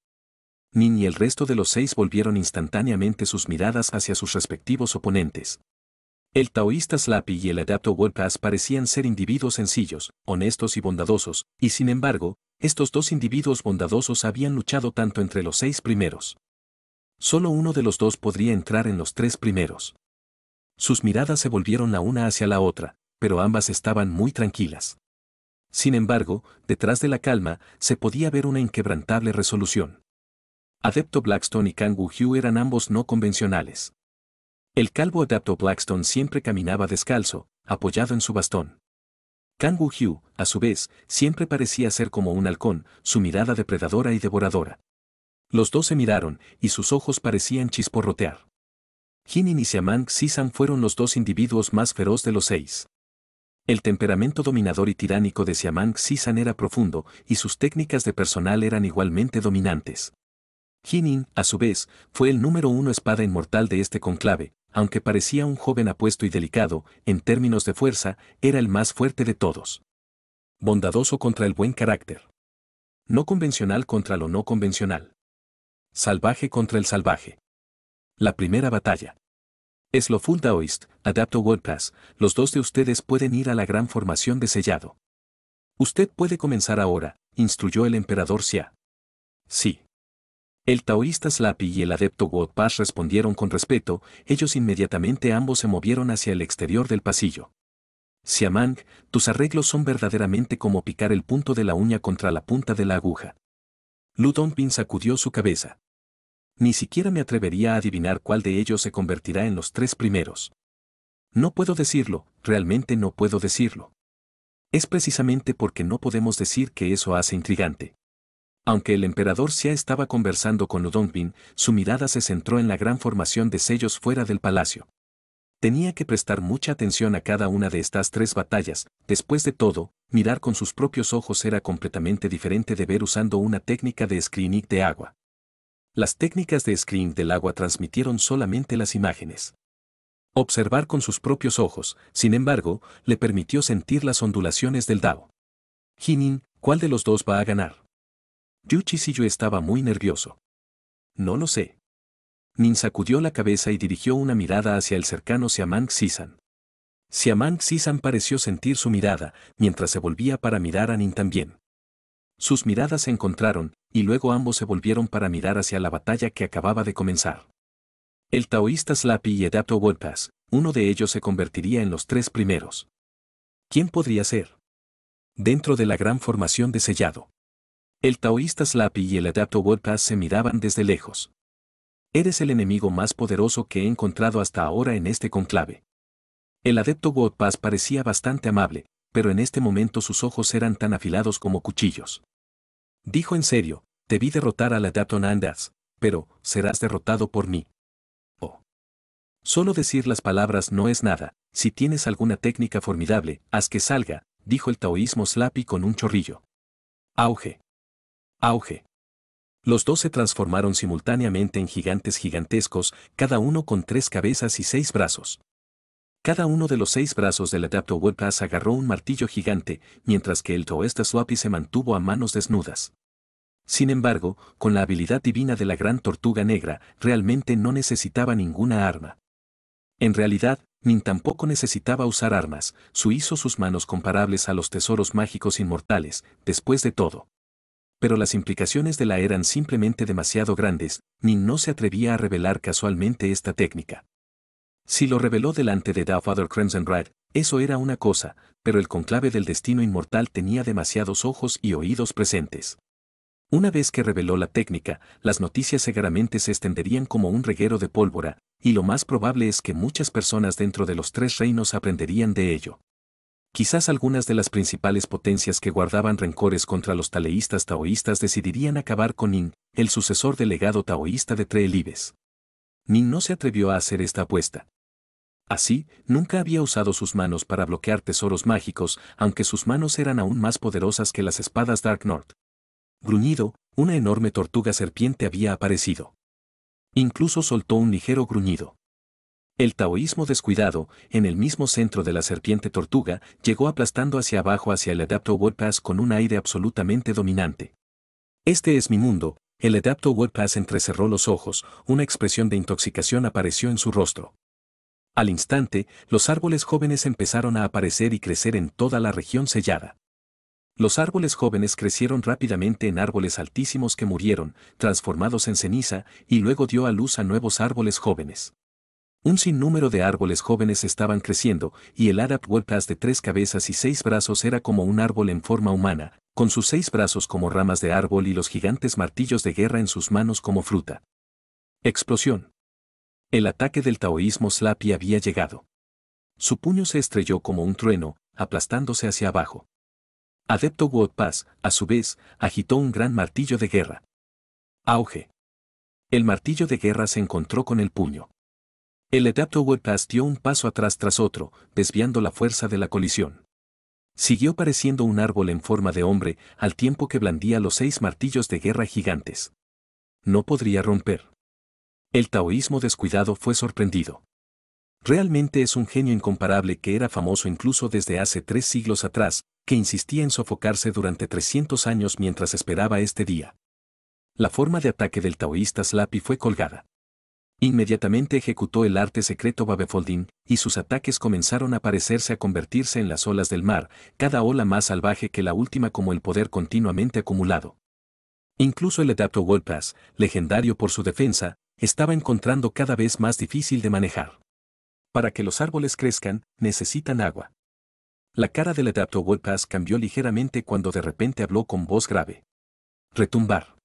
S1: Nin y el resto de los 6 volvieron instantáneamente sus miradas hacia sus respectivos oponentes. El taoísta Slappy y el adepto Wolpass parecían ser individuos sencillos, honestos y bondadosos, y sin embargo, estos dos individuos bondadosos habían luchado tanto entre los 6 primeros. Solo uno de los dos podría entrar en los 3 primeros. Sus miradas se volvieron la una hacia la otra, pero ambas estaban muy tranquilas. Sin embargo, detrás de la calma, se podía ver una inquebrantable resolución. Adepto Blackstone y Kang Woo-hyu eran ambos no convencionales. El calvo adepto Blackstone siempre caminaba descalzo, apoyado en su bastón. Kang Woo-hyu, a su vez, siempre parecía ser como un halcón, su mirada depredadora y devoradora. Los dos se miraron, y sus ojos parecían chisporrotear. Hinin y Siamang Sisan fueron los dos individuos más feroz de los 6. El temperamento dominador y tiránico de Siamang Sisan era profundo, y sus técnicas de personal eran igualmente dominantes. Hinin, a su vez, fue el número 1 espada inmortal de este conclave, aunque parecía un joven apuesto y delicado, en términos de fuerza, era el más fuerte de todos. Bondadoso contra el buen carácter. No convencional contra lo no convencional. Salvaje contra el salvaje. La primera batalla. Slowful Daoist, Adapto Wolpass, los dos de ustedes pueden ir a la gran formación de sellado. Usted puede comenzar ahora, instruyó el emperador Xia. Sí. El taoísta Slappy y el adepto Wolpass respondieron con respeto, ellos inmediatamente ambos se movieron hacia el exterior del pasillo. Siamang, tus arreglos son verdaderamente como picar el punto de la uña contra la punta de la aguja. Lu Dongbin sacudió su cabeza. Ni siquiera me atrevería a adivinar cuál de ellos se convertirá en los 3 primeros. No puedo decirlo, realmente no puedo decirlo. Es precisamente porque no podemos decir que eso hace intrigante. Aunque el emperador Xia estaba conversando con Lu Dongbin, su mirada se centró en la gran formación de sellos fuera del palacio. Tenía que prestar mucha atención a cada una de estas 3 batallas, después de todo, mirar con sus propios ojos era completamente diferente de ver usando una técnica de screening de agua. Las técnicas de screening del agua transmitieron solamente las imágenes. Observar con sus propios ojos, sin embargo, le permitió sentir las ondulaciones del Dao. Hinin, ¿cuál de los dos va a ganar? Yu Chiziyu estaba muy nervioso. No lo sé. Nin sacudió la cabeza y dirigió una mirada hacia el cercano Siamang Sisan. Siamang Sisan pareció sentir su mirada, mientras se volvía para mirar a Nin también. Sus miradas se encontraron, y luego ambos se volvieron para mirar hacia la batalla que acababa de comenzar. El taoísta Slappy y adepto Wolpass, uno de ellos se convertiría en los 3 primeros. ¿Quién podría ser? Dentro de la gran formación de sellado. El taoísta Slappy y el adepto Wolpass se miraban desde lejos. Eres el enemigo más poderoso que he encontrado hasta ahora en este conclave. El adepto Wolpass parecía bastante amable, pero en este momento sus ojos eran tan afilados como cuchillos. Dijo en serio, debí derrotar al adepto Nandas, pero serás derrotado por mí. Oh. Solo decir las palabras no es nada, si tienes alguna técnica formidable, haz que salga, dijo el taoísmo Slappy con un chorrillo. Auge. Auge. Los dos se transformaron simultáneamente en gigantes gigantescos, cada uno con 3 cabezas y 6 brazos. Cada uno de los 6 brazos del adepto Wolpass agarró un martillo gigante, mientras que el taoísta Slappy se mantuvo a manos desnudas. Sin embargo, con la habilidad divina de la gran tortuga negra, realmente no necesitaba ninguna arma. En realidad, Nin tampoco necesitaba usar armas, hizo sus manos comparables a los tesoros mágicos inmortales, después de todo. Pero las implicaciones de la eran simplemente demasiado grandes, Nin no se atrevía a revelar casualmente esta técnica. Si lo reveló delante de Father Crimson Red, eso era una cosa, pero el conclave del destino inmortal tenía demasiados ojos y oídos presentes. Una vez que reveló la técnica, las noticias seguramente se extenderían como un reguero de pólvora, y lo más probable es que muchas personas dentro de los 3 reinos aprenderían de ello. Quizás algunas de las principales potencias que guardaban rencores contra los taleístas taoístas decidirían acabar con Nin, el sucesor del legado taoísta de Treelibes. Nin no se atrevió a hacer esta apuesta. Así, nunca había usado sus manos para bloquear tesoros mágicos, aunque sus manos eran aún más poderosas que las espadas Dark North. Gruñido, una enorme tortuga serpiente había aparecido. Incluso soltó un ligero gruñido. El taoísmo descuidado, en el mismo centro de la serpiente tortuga, llegó aplastando hacia abajo hacia el Adapto Wordpass con un aire absolutamente dominante. Este es mi mundo. El Adapto Wordpass entrecerró los ojos, una expresión de intoxicación apareció en su rostro. Al instante, los árboles jóvenes empezaron a aparecer y crecer en toda la región sellada. Los árboles jóvenes crecieron rápidamente en árboles altísimos que murieron, transformados en ceniza, y luego dio a luz a nuevos árboles jóvenes. Un sinnúmero de árboles jóvenes estaban creciendo, y el Adapt Wordpass de 3 cabezas y 6 brazos era como un árbol en forma humana, con sus 6 brazos como ramas de árbol y los gigantes martillos de guerra en sus manos como fruta. Explosión. El ataque del taoísmo Slappy había llegado. Su puño se estrelló como un trueno, aplastándose hacia abajo. Adepto Wordpass, a su vez, agitó un gran martillo de guerra. Auge. El martillo de guerra se encontró con el puño. El Adapto Wordpass dio un paso atrás tras otro, desviando la fuerza de la colisión. Siguió pareciendo un árbol en forma de hombre, al tiempo que blandía los 6 martillos de guerra gigantes. No podría romper. El taoísmo descuidado fue sorprendido. Realmente es un genio incomparable que era famoso incluso desde hace 3 siglos atrás, que insistía en sofocarse durante 300 años mientras esperaba este día. La forma de ataque del taoísta Slappy fue colgada. Inmediatamente ejecutó el arte secreto Babefolding, y sus ataques comenzaron a parecerse a convertirse en las olas del mar, cada ola más salvaje que la última como el poder continuamente acumulado. Incluso el Adapto Wordpass, legendario por su defensa, estaba encontrando cada vez más difícil de manejar. Para que los árboles crezcan, necesitan agua. La cara del Adapto Wordpass cambió ligeramente cuando de repente habló con voz grave. Retumbar.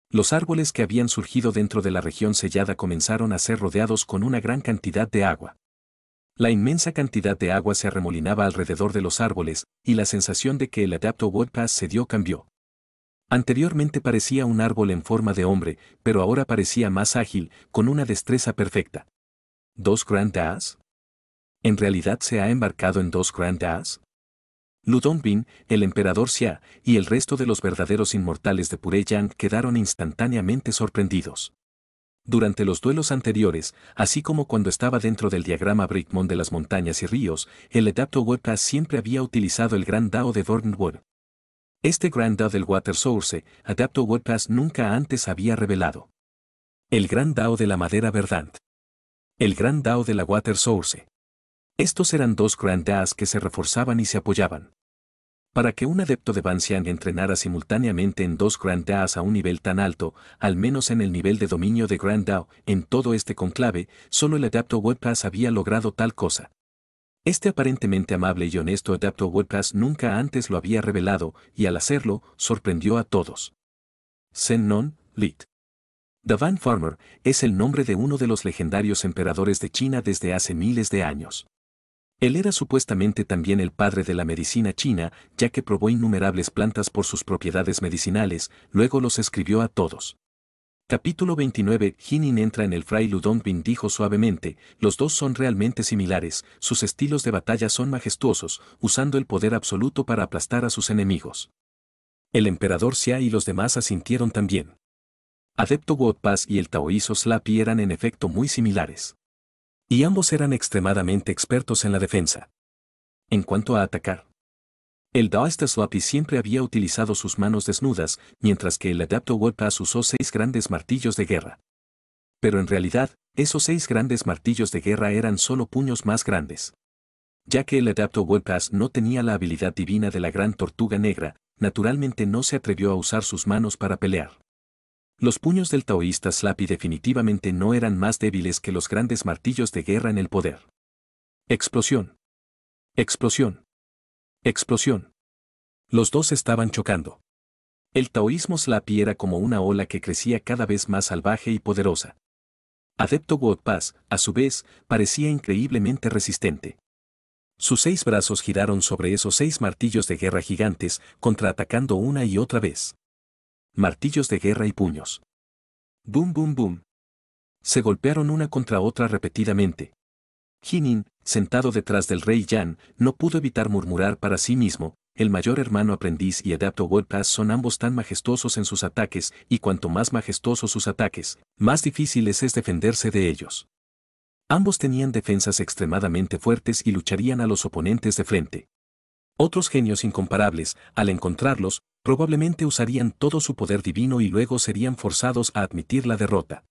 S1: Los árboles que habían surgido dentro de la región sellada comenzaron a ser rodeados con una gran cantidad de agua. La inmensa cantidad de agua se arremolinaba alrededor de los árboles, y la sensación de que el Adapto Wordpass se dio cambió. Anteriormente parecía un árbol en forma de hombre, pero ahora parecía más ágil, con una destreza perfecta. ¿2 Grand Das? ¿En realidad se ha embarcado en 2 Grand Das? Ludongbin, el emperador Xia, y el resto de los verdaderos inmortales de Pureyang quedaron instantáneamente sorprendidos. Durante los duelos anteriores, así como cuando estaba dentro del diagrama Brickmon de las montañas y ríos, el Adapto Wordpass siempre había utilizado el Gran Dao de Dornwood. Este Gran Dao del Water Source, Adapto Wordpass nunca antes había revelado. El Gran Dao de la madera verdant. El Gran Dao de la Water Source. Estos eran 2 Grand Das que se reforzaban y se apoyaban. Para que un adepto de Banxiang entrenara simultáneamente en 2 Grand Das a un nivel tan alto, al menos en el nivel de dominio de Grand Dao, en todo este conclave, solo el Adapto Wordpass había logrado tal cosa. Este aparentemente amable y honesto Adapto Wordpass nunca antes lo había revelado, y al hacerlo, sorprendió a todos. Sen Non, Lit. Davan Farmer es el nombre de uno de los legendarios emperadores de China desde hace miles de años. Él era supuestamente también el padre de la medicina china, ya que probó innumerables plantas por sus propiedades medicinales, luego los escribió a todos. Capítulo 29. Jinin entra en el Fray Ludongbin dijo suavemente, los dos son realmente similares, sus estilos de batalla son majestuosos, usando el poder absoluto para aplastar a sus enemigos. El emperador Xia y los demás asintieron también. Adepto Wordpass y el taoíso Slappy eran en efecto muy similares. Y ambos eran extremadamente expertos en la defensa. En cuanto a atacar, el taoísta Slappy siempre había utilizado sus manos desnudas, mientras que el Adapto Wordpass usó 6 grandes martillos de guerra. Pero en realidad, esos 6 grandes martillos de guerra eran solo puños más grandes. Ya que el Adapto Wordpass no tenía la habilidad divina de la gran tortuga negra, naturalmente no se atrevió a usar sus manos para pelear. Los puños del taoísta Slappy definitivamente no eran más débiles que los grandes martillos de guerra en el poder. Explosión. Explosión. Explosión. Los dos estaban chocando. El taoísmo Slappy era como una ola que crecía cada vez más salvaje y poderosa. Adepto Wordpass, a su vez, parecía increíblemente resistente. Sus 6 brazos giraron sobre esos 6 martillos de guerra gigantes, contraatacando una y otra vez. Martillos de guerra y puños. Boom boom boom. Se golpearon una contra otra repetidamente. Jinin, sentado detrás del rey Yan, no pudo evitar murmurar para sí mismo, el mayor hermano aprendiz y Adepto World Pass son ambos tan majestuosos en sus ataques, y cuanto más majestuosos sus ataques, más difícil es defenderse de ellos. Ambos tenían defensas extremadamente fuertes y lucharían a los oponentes de frente. Otros genios incomparables, al encontrarlos, probablemente usarían todo su poder divino y luego serían forzados a admitir la derrota.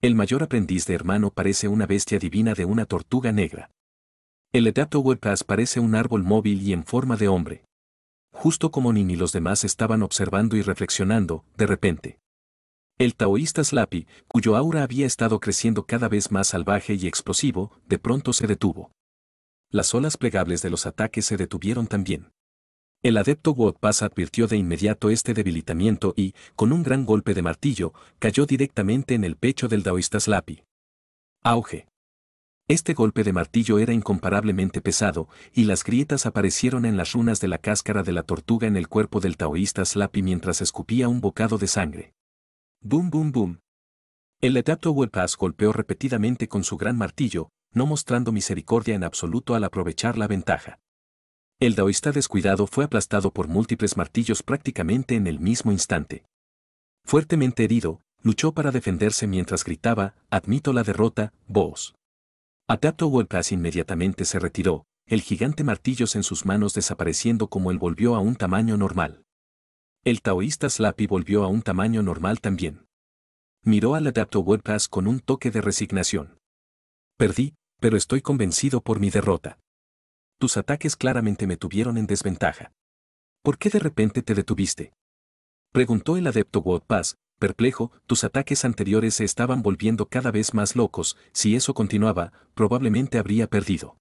S1: El mayor aprendiz de hermano parece una bestia divina de una tortuga negra. El Adepto World Pass parece un árbol móvil y en forma de hombre. Justo como Nin y los demás estaban observando y reflexionando, de repente. El taoísta Slappy, cuyo aura había estado creciendo cada vez más salvaje y explosivo, de pronto se detuvo. Las olas plegables de los ataques se detuvieron también. El adepto World Pass advirtió de inmediato este debilitamiento y, con un gran golpe de martillo, cayó directamente en el pecho del taoísta Slappy. Auge. Este golpe de martillo era incomparablemente pesado, y las grietas aparecieron en las runas de la cáscara de la tortuga en el cuerpo del taoísta Slappy mientras escupía un bocado de sangre. Boom boom boom. El adepto World Pass golpeó repetidamente con su gran martillo, no mostrando misericordia en absoluto al aprovechar la ventaja. El taoísta descuidado fue aplastado por múltiples martillos prácticamente en el mismo instante. Fuertemente herido, luchó para defenderse mientras gritaba, admito la derrota, vos. Adepto World Pass inmediatamente se retiró, el gigante martillos en sus manos desapareciendo como él volvió a un tamaño normal. El taoísta Slappy volvió a un tamaño normal también. Miró al adepto World Pass con un toque de resignación. Perdí, pero estoy convencido por mi derrota. Tus ataques claramente me tuvieron en desventaja. ¿Por qué de repente te detuviste? Preguntó el adepto World Pass, perplejo, tus ataques anteriores se estaban volviendo cada vez más locos, si eso continuaba, probablemente habría perdido.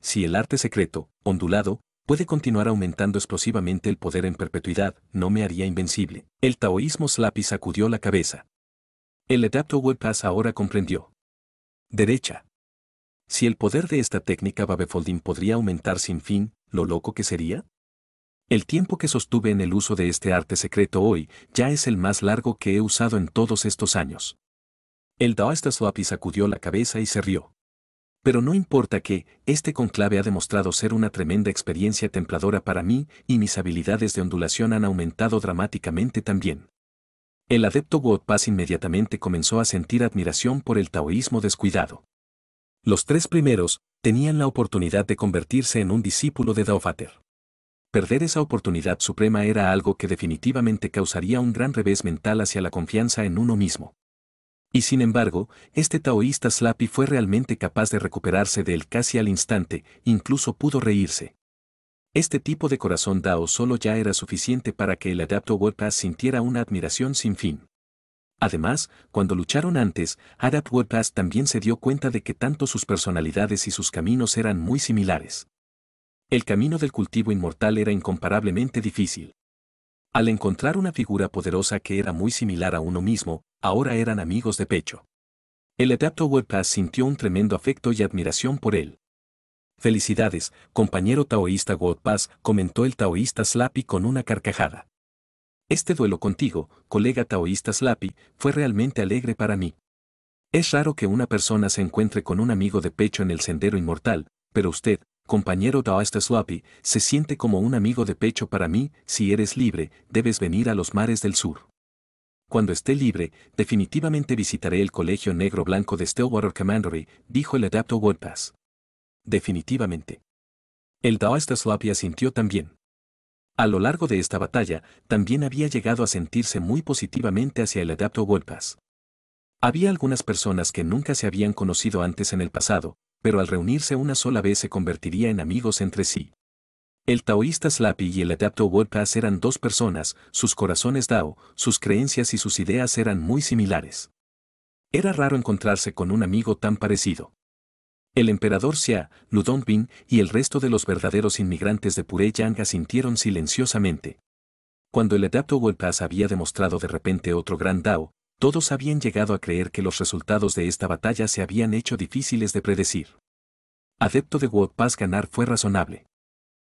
S1: Si el arte secreto, ondulado, puede continuar aumentando explosivamente el poder en perpetuidad, no me haría invencible. El taoísmo Slappy sacudió la cabeza. El adepto World Pass ahora comprendió. Derecha. Si el poder de esta técnica Babefolding podría aumentar sin fin, ¿lo loco que sería? El tiempo que sostuve en el uso de este arte secreto hoy ya es el más largo que he usado en todos estos años. El taoísta Slappy sacudió la cabeza y se rió. Pero no importa que, este conclave ha demostrado ser una tremenda experiencia templadora para mí y mis habilidades de ondulación han aumentado dramáticamente también. El adepto World Pass inmediatamente comenzó a sentir admiración por el taoísmo descuidado. Los tres primeros tenían la oportunidad de convertirse en un discípulo de Daofater. Perder esa oportunidad suprema era algo que definitivamente causaría un gran revés mental hacia la confianza en uno mismo. Y sin embargo, este taoísta Slappy fue realmente capaz de recuperarse de él casi al instante, incluso pudo reírse. Este tipo de corazón Dao solo ya era suficiente para que el adepto World Pass sintiera una admiración sin fin. Además, cuando lucharon antes, Adepto World Pass también se dio cuenta de que tanto sus personalidades y sus caminos eran muy similares. El camino del cultivo inmortal era incomparablemente difícil. Al encontrar una figura poderosa que era muy similar a uno mismo, ahora eran amigos de pecho. El adepto World Pass sintió un tremendo afecto y admiración por él. Felicidades, compañero taoísta World Pass, comentó el taoísta Slappy con una carcajada. Este duelo contigo, colega taoísta Slappy, fue realmente alegre para mí. Es raro que una persona se encuentre con un amigo de pecho en el sendero inmortal, pero usted, compañero taoísta Slappy, se siente como un amigo de pecho para mí. Si eres libre, debes venir a los mares del sur. Cuando esté libre, definitivamente visitaré el colegio negro-blanco de Stillwater Commandery, dijo el adepto World Pass. Definitivamente. El taoísta Slappy asintió también. A lo largo de esta batalla, también había llegado a sentirse muy positivamente hacia el adepto World Pass. Había algunas personas que nunca se habían conocido antes en el pasado, pero al reunirse una sola vez se convertiría en amigos entre sí. El taoísta Slappy y el adepto World Pass eran dos personas, sus corazones Dao, sus creencias y sus ideas eran muy similares. Era raro encontrarse con un amigo tan parecido. El emperador Xia, Lu Dongbin y el resto de los verdaderos inmigrantes de Pure Yang asintieron silenciosamente. Cuando el adepto World Pass había demostrado de repente otro gran Dao, todos habían llegado a creer que los resultados de esta batalla se habían hecho difíciles de predecir. Adepto de World Pass ganar fue razonable.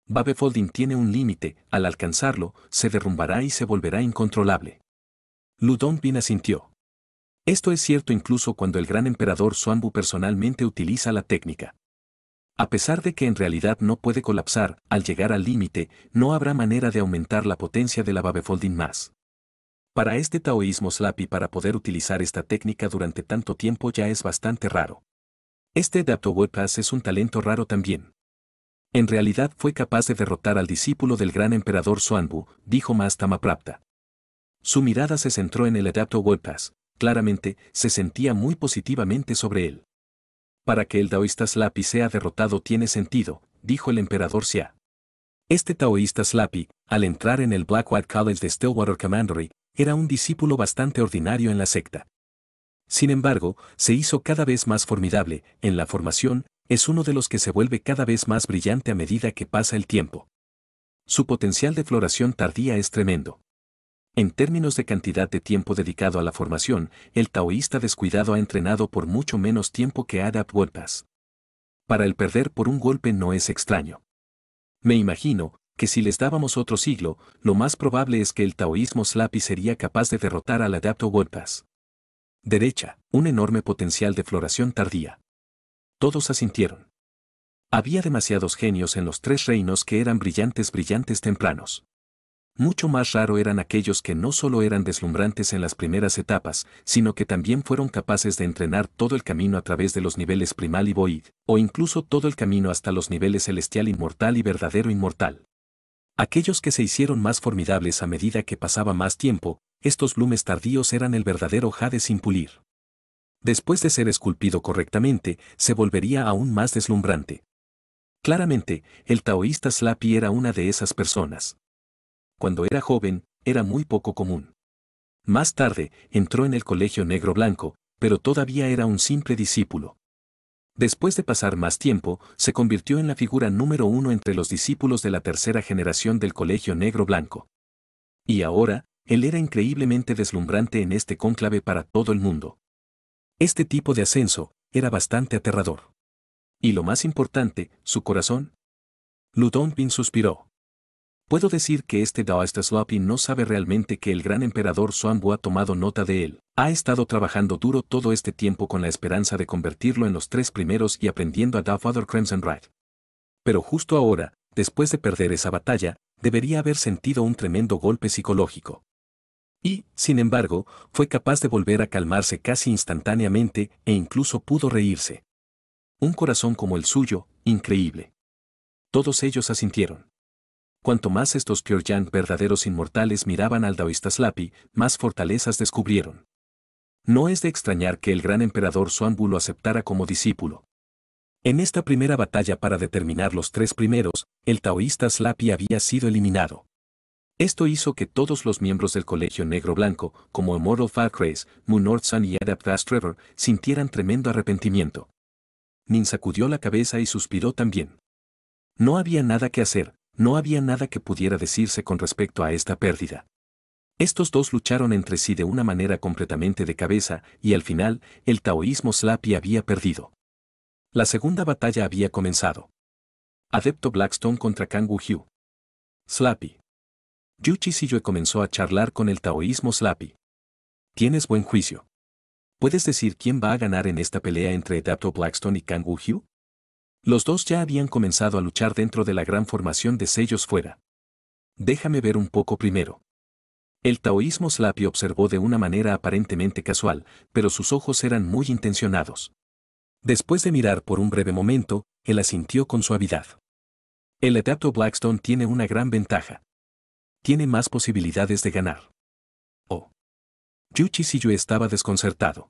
S1: Babefolding tiene un límite, al alcanzarlo, se derrumbará y se volverá incontrolable. Lu Dongbin asintió. Esto es cierto incluso cuando el gran emperador Xuanbu personalmente utiliza la técnica. A pesar de que en realidad no puede colapsar, al llegar al límite, no habrá manera de aumentar la potencia de la Babefolding más. Para este taoísmo Slappy para poder utilizar esta técnica durante tanto tiempo ya es bastante raro. Este Adapto Pass es un talento raro también. En realidad fue capaz de derrotar al discípulo del gran emperador Xuanbu, dijo Mas Tamaprapta. Su mirada se centró en el Adapto Pass, claramente, se sentía muy positivamente sobre él. Para que el taoísta Slappy sea derrotado tiene sentido, dijo el emperador Xia. Este taoísta Slappy, al entrar en el Blackwood College de Stillwater Commandery, era un discípulo bastante ordinario en la secta. Sin embargo, se hizo cada vez más formidable, en la formación, es uno de los que se vuelve cada vez más brillante a medida que pasa el tiempo. Su potencial de floración tardía es tremendo. En términos de cantidad de tiempo dedicado a la formación, el taoísta descuidado ha entrenado por mucho menos tiempo que Adapt Pass. Para el perder por un golpe no es extraño. Me imagino que si les dábamos otro siglo, lo más probable es que el taoísmo Slappy sería capaz de derrotar al Adapto Pass. Derecha, un enorme potencial de floración tardía. Todos asintieron. Había demasiados genios en los tres reinos que eran brillantes tempranos. Mucho más raro eran aquellos que no solo eran deslumbrantes en las primeras etapas, sino que también fueron capaces de entrenar todo el camino a través de los niveles primal y void, o incluso todo el camino hasta los niveles celestial inmortal y verdadero inmortal. Aquellos que se hicieron más formidables a medida que pasaba más tiempo, estos lumes tardíos eran el verdadero jade sin pulir. Después de ser esculpido correctamente, se volvería aún más deslumbrante. Claramente, el taoísta Slappy era una de esas personas. Cuando era joven, era muy poco común. Más tarde, entró en el colegio negro-blanco, pero todavía era un simple discípulo. Después de pasar más tiempo, se convirtió en la figura número uno entre los discípulos de la tercera generación del colegio negro-blanco. Y ahora, él era increíblemente deslumbrante en este cónclave para todo el mundo. Este tipo de ascenso era bastante aterrador. Y lo más importante, su corazón. Lu Dongbin suspiró. Puedo decir que este taoísta Slappy no sabe realmente que el gran emperador Xuanbu ha tomado nota de él. Ha estado trabajando duro todo este tiempo con la esperanza de convertirlo en los tres primeros y aprendiendo a Da Father Crimson Ride. Pero justo ahora, después de perder esa batalla, debería haber sentido un tremendo golpe psicológico. Y, sin embargo, fue capaz de volver a calmarse casi instantáneamente e incluso pudo reírse. Un corazón como el suyo, increíble. Todos ellos asintieron. Cuanto más estos Pure-Yang verdaderos inmortales miraban al taoísta Slappy, más fortalezas descubrieron. No es de extrañar que el gran emperador Xuanbu lo aceptara como discípulo. En esta primera batalla para determinar los tres primeros, el taoísta Slappy había sido eliminado. Esto hizo que todos los miembros del colegio negro-blanco, como Immortal Falkreis, Moon North Sun y Adapt Fast Trevor, sintieran tremendo arrepentimiento. Nin sacudió la cabeza y suspiró también. No había nada que hacer. No había nada que pudiera decirse con respecto a esta pérdida. Estos dos lucharon entre sí de una manera completamente de cabeza, y al final, el taoísmo Slappy había perdido. La segunda batalla había comenzado. Adepto Blackstone contra Kang Woo-hyu. Slappy. Yuchi Siyue comenzó a charlar con el taoísmo Slappy. Tienes buen juicio. ¿Puedes decir quién va a ganar en esta pelea entre Adepto Blackstone y Kang Woo-hyu? Los dos ya habían comenzado a luchar dentro de la gran formación de sellos fuera. Déjame ver un poco primero. El taoísmo Slappy observó de una manera aparentemente casual, pero sus ojos eran muy intencionados. Después de mirar por un breve momento, él asintió con suavidad. El Adepto Blackstone tiene una gran ventaja. Tiene más posibilidades de ganar. Oh. Yuchi Siyue estaba desconcertado.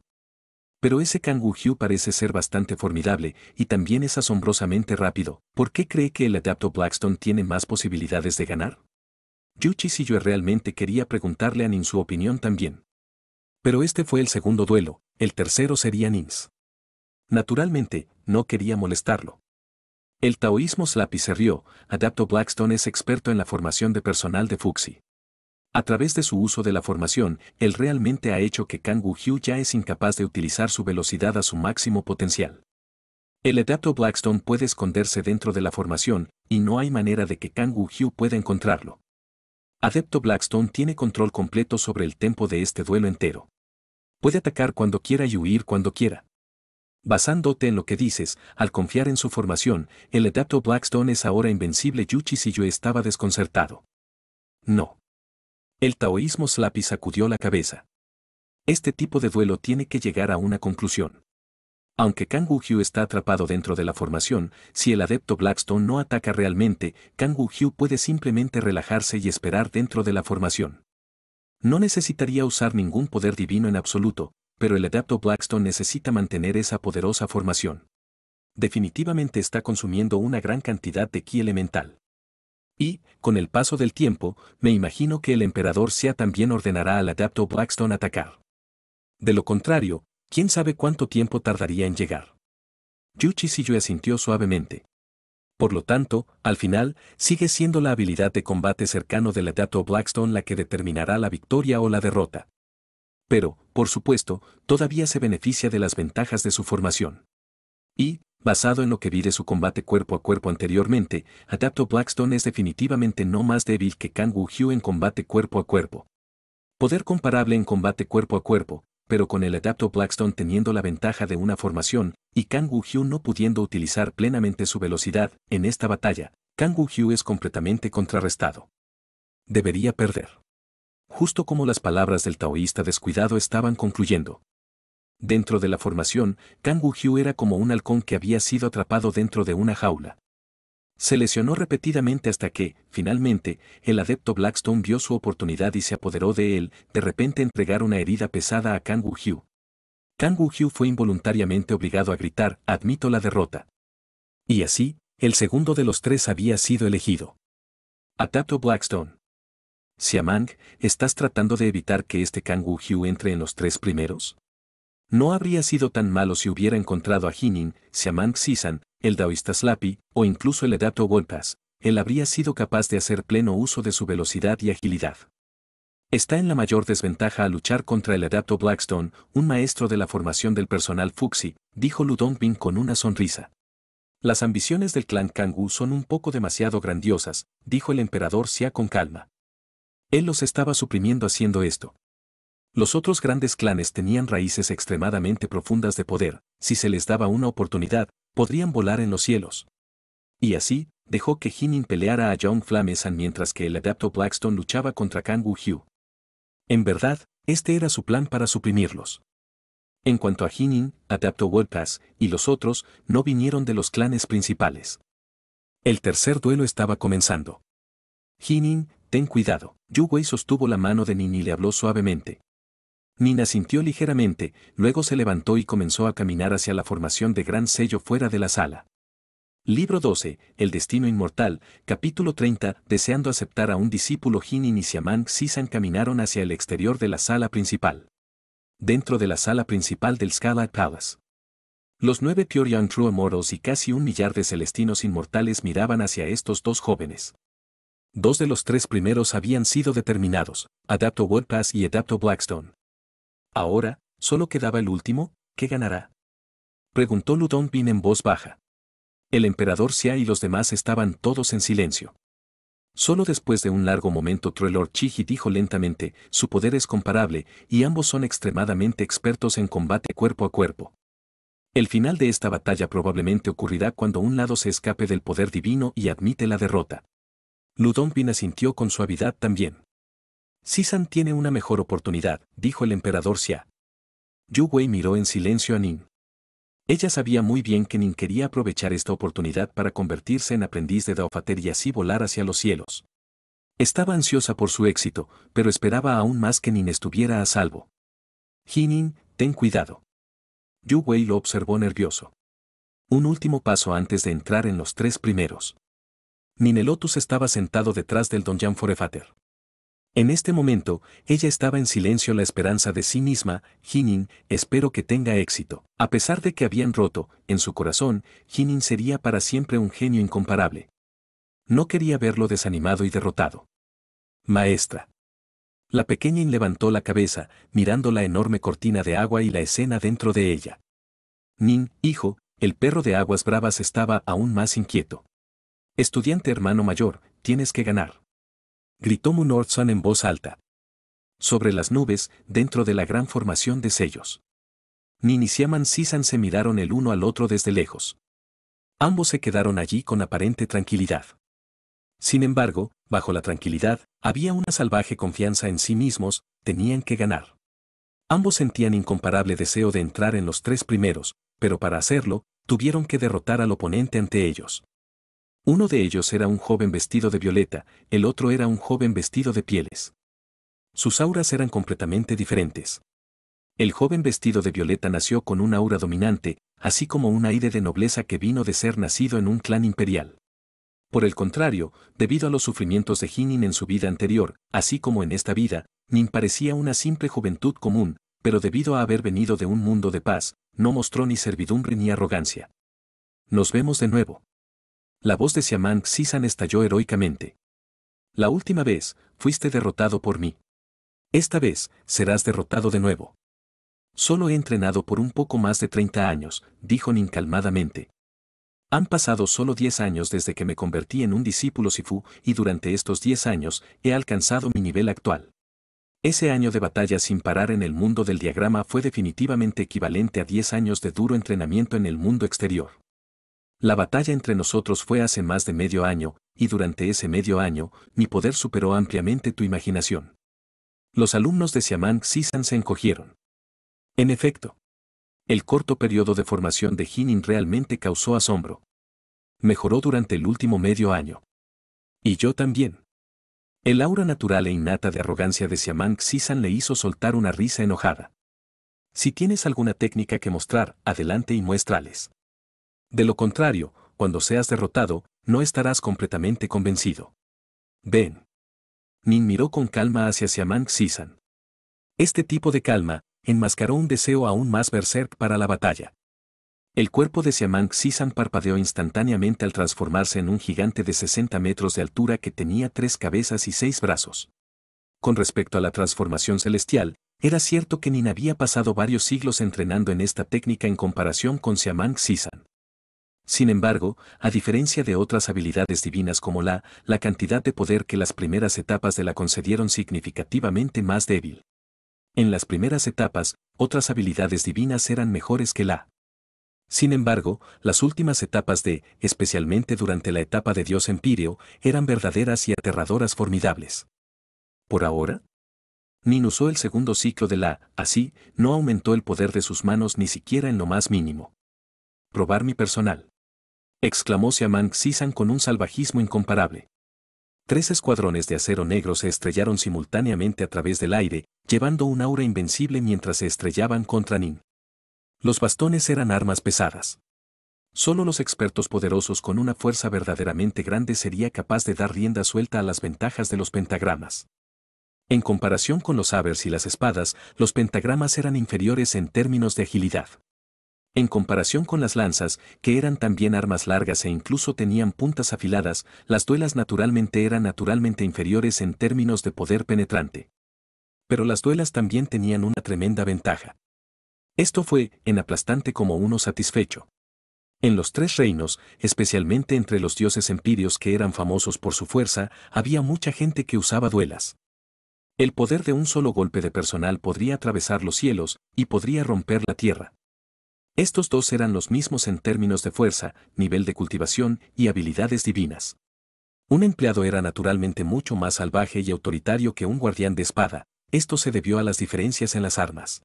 S1: Pero ese Kang Woo-hyu parece ser bastante formidable y también es asombrosamente rápido. ¿Por qué cree que el Adepto Blackstone tiene más posibilidades de ganar? Yuchi Siyue realmente quería preguntarle a Nin su opinión también. Pero este fue el segundo duelo, el tercero sería Nin's. Naturalmente, no quería molestarlo. El taoísmo Slappy se rió. Adepto Blackstone es experto en la formación de personal de Fuxi. A través de su uso de la formación, él realmente ha hecho que Kang Woo-hyu ya es incapaz de utilizar su velocidad a su máximo potencial. El Adepto Blackstone puede esconderse dentro de la formación, y no hay manera de que Kang Woo-hyu pueda encontrarlo. Adepto Blackstone tiene control completo sobre el tempo de este duelo entero. Puede atacar cuando quiera y huir cuando quiera. Basándote en lo que dices, al confiar en su formación, el adepto Blackstone es ahora invencible. Yuchi Shiyu estaba desconcertado. No. El taoísmo Slappy sacudió la cabeza. Este tipo de duelo tiene que llegar a una conclusión. Aunque Kang Woo-hyu está atrapado dentro de la formación, si el adepto Blackstone no ataca realmente, Kang Woo-hyu puede simplemente relajarse y esperar dentro de la formación. No necesitaría usar ningún poder divino en absoluto, pero el adepto Blackstone necesita mantener esa poderosa formación. Definitivamente está consumiendo una gran cantidad de ki elemental. Y, con el paso del tiempo, me imagino que el emperador Xia también ordenará al adepto Blackstone atacar. De lo contrario, ¿quién sabe cuánto tiempo tardaría en llegar? Yuchi Shiyu asintió suavemente. Por lo tanto, al final, sigue siendo la habilidad de combate cercano del adepto Blackstone la que determinará la victoria o la derrota. Pero, por supuesto, todavía se beneficia de las ventajas de su formación. Y, basado en lo que vi de su combate cuerpo a cuerpo anteriormente, adepto Blackstone es definitivamente no más débil que Kang Woo-hyu en combate cuerpo a cuerpo. Poder comparable en combate cuerpo a cuerpo, pero con el adepto Blackstone teniendo la ventaja de una formación, y Kang Woo-hyu no pudiendo utilizar plenamente su velocidad, en esta batalla, Kang Woo-hyu es completamente contrarrestado. Debería perder. Justo como las palabras del taoísta descuidado estaban concluyendo. Dentro de la formación, Kang Woo-hyu era como un halcón que había sido atrapado dentro de una jaula. Se lesionó repetidamente hasta que, finalmente, el adepto Blackstone vio su oportunidad y se apoderó de él, de repente entregar una herida pesada a Kang Woo-hyu. Kang Woo-hyu fue involuntariamente obligado a gritar, admito la derrota. Y así, el segundo de los tres había sido elegido. Adepto Blackstone. Siamang, ¿estás tratando de evitar que este Kang Woo-hyu entre en los tres primeros? No habría sido tan malo si hubiera encontrado a Hinin, Siamang Sisan, el daoísta Slappy, o incluso el adepto Wolpas. Él habría sido capaz de hacer pleno uso de su velocidad y agilidad. Está en la mayor desventaja al luchar contra el adepto Blackstone, un maestro de la formación del personal Fuxi, dijo Lu Dongbin con una sonrisa. Las ambiciones del clan Kangoo son un poco demasiado grandiosas, dijo el emperador Xia con calma. Él los estaba suprimiendo haciendo esto. Los otros grandes clanes tenían raíces extremadamente profundas de poder, si se les daba una oportunidad, podrían volar en los cielos. Y así, dejó que Hinin peleara a Young Flamesan mientras que el adepto Blackstone luchaba contra Kang Woo-hyu. En verdad, este era su plan para suprimirlos. En cuanto a Hinin, adepto Wolpas, y los otros, no vinieron de los clanes principales. El tercer duelo estaba comenzando. Hinin, ten cuidado. Yu Wei sostuvo la mano de Nin y le habló suavemente. Nin asintió ligeramente, luego se levantó y comenzó a caminar hacia la formación de gran sello fuera de la sala. Libro 12, El destino inmortal, capítulo 30, deseando aceptar a un discípulo Hinin y Siamang Sisan caminaron hacia el exterior de la sala principal. Dentro de la sala principal del Scarlet Palace. Los 9 Pure Young True Immortals y casi 1 millar de celestinos inmortales miraban hacia estos dos jóvenes. 2 de los 3 primeros habían sido determinados, Adepto Wolpas y Adepto Blackstone. Ahora, solo quedaba el último, ¿qué ganará? Preguntó Lu Dongbin en voz baja. El emperador Xia y los demás estaban todos en silencio. Solo después de un largo momento Lord Chiji dijo lentamente, su poder es comparable, y ambos son extremadamente expertos en combate cuerpo a cuerpo. El final de esta batalla probablemente ocurrirá cuando un lado se escape del poder divino y admite la derrota. Lu Dongbin asintió con suavidad también. Sisan tiene una mejor oportunidad, dijo el emperador Xia. Yu Wei miró en silencio a Nin. Ella sabía muy bien que Nin quería aprovechar esta oportunidad para convertirse en aprendiz de Daofater y así volar hacia los cielos. Estaba ansiosa por su éxito, pero esperaba aún más que Nin estuviera a salvo. Nin, ten cuidado. Yu Wei lo observó nervioso. Un último paso antes de entrar en los 3 primeros. Nin el Lotus estaba sentado detrás del Donjan Forefater. En este momento, ella estaba en silencio a la esperanza de sí misma, Hinin, espero que tenga éxito. A pesar de que habían roto, en su corazón, Hinin sería para siempre un genio incomparable. No quería verlo desanimado y derrotado. Maestra. La pequeña levantó la cabeza, mirando la enorme cortina de agua y la escena dentro de ella. Nin, hijo, el perro de aguas bravas estaba aún más inquieto. Estudiante hermano mayor, tienes que ganar. Gritó Munordson en voz alta. Sobre las nubes, dentro de la gran formación de sellos. Nin y Siaman Sisan se miraron el uno al otro desde lejos. Ambos se quedaron allí con aparente tranquilidad. Sin embargo, bajo la tranquilidad, había una salvaje confianza en sí mismos, tenían que ganar. Ambos sentían incomparable deseo de entrar en los tres primeros, pero para hacerlo, tuvieron que derrotar al oponente ante ellos. Uno de ellos era un joven vestido de violeta, el otro era un joven vestido de pieles. Sus auras eran completamente diferentes. El joven vestido de violeta nació con un aura dominante, así como un aire de nobleza que vino de ser nacido en un clan imperial. Por el contrario, debido a los sufrimientos de Hinin en su vida anterior, así como en esta vida, Nin parecía una simple juventud común, pero debido a haber venido de un mundo de paz, no mostró ni servidumbre ni arrogancia. Nos vemos de nuevo. La voz de Siaman Sisan estalló heroicamente. La última vez, fuiste derrotado por mí. Esta vez, serás derrotado de nuevo. Solo he entrenado por un poco más de 30 años, dijo Nin calmadamente. Han pasado solo 10 años desde que me convertí en un discípulo Sifu y durante estos 10 años he alcanzado mi nivel actual. Ese año de batalla sin parar en el mundo del diagrama fue definitivamente equivalente a 10 años de duro entrenamiento en el mundo exterior. La batalla entre nosotros fue hace más de medio año, y durante ese medio año, mi poder superó ampliamente tu imaginación. Los alumnos de Siaman Sisan se encogieron. En efecto, el corto periodo de formación de Hinin realmente causó asombro. Mejoró durante el último medio año. Y yo también. El aura natural e innata de arrogancia de Siaman Sisan le hizo soltar una risa enojada. Si tienes alguna técnica que mostrar, adelante y muéstrales. De lo contrario, cuando seas derrotado, no estarás completamente convencido. Ven. Nin miró con calma hacia Siaman Sisan. Este tipo de calma enmascaró un deseo aún más berserk para la batalla. El cuerpo de Siaman Sisan parpadeó instantáneamente al transformarse en un gigante de 60 metros de altura que tenía 3 cabezas y 6 brazos. Con respecto a la transformación celestial, era cierto que Nin había pasado varios siglos entrenando en esta técnica en comparación con Siaman Sisan. Sin embargo, a diferencia de otras habilidades divinas como la cantidad de poder que las primeras etapas de la concedieron significativamente más débil. En las primeras etapas, otras habilidades divinas eran mejores que la. Sin embargo, las últimas etapas especialmente durante la etapa de Dios Empíreo, eran verdaderas y aterradoras formidables. Por ahora, Nin usó el segundo ciclo de así, no aumentó el poder de sus manos ni siquiera en lo más mínimo. Probar mi personal. Exclamó Siaman Sisan con un salvajismo incomparable. 3 escuadrones de acero negro se estrellaron simultáneamente a través del aire, llevando un aura invencible mientras se estrellaban contra Nin. Los bastones eran armas pesadas. Solo los expertos poderosos con una fuerza verdaderamente grande sería capaz de dar rienda suelta a las ventajas de los pentagramas. En comparación con los sabers y las espadas, los pentagramas eran inferiores en términos de agilidad. En comparación con las lanzas, que eran también armas largas e incluso tenían puntas afiladas, las duelas eran naturalmente inferiores en términos de poder penetrante. Pero las duelas también tenían una tremenda ventaja. Esto fue en aplastante como uno satisfecho. En los 3 reinos, especialmente entre los dioses empíreos que eran famosos por su fuerza, había mucha gente que usaba duelas. El poder de un solo golpe de personal podría atravesar los cielos y podría romper la tierra. Estos dos eran los mismos en términos de fuerza, nivel de cultivación y habilidades divinas. Un empleado era naturalmente mucho más salvaje y autoritario que un guardián de espada, esto se debió a las diferencias en las armas.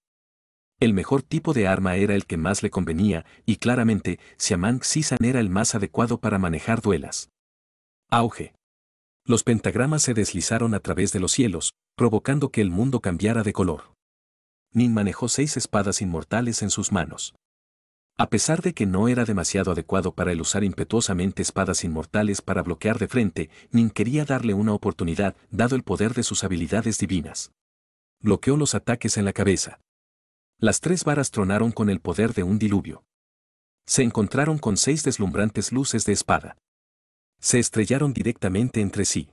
S1: El mejor tipo de arma era el que más le convenía, y claramente, Siaman Sisan era el más adecuado para manejar duelas. Auge. Los pentagramas se deslizaron a través de los cielos, provocando que el mundo cambiara de color. Nin manejó 6 espadas inmortales en sus manos. A pesar de que no era demasiado adecuado para él usar impetuosamente espadas inmortales para bloquear de frente, Nin quería darle una oportunidad, dado el poder de sus habilidades divinas. Bloqueó los ataques en la cabeza. Las 3 varas tronaron con el poder de un diluvio. Se encontraron con 6 deslumbrantes luces de espada. Se estrellaron directamente entre sí.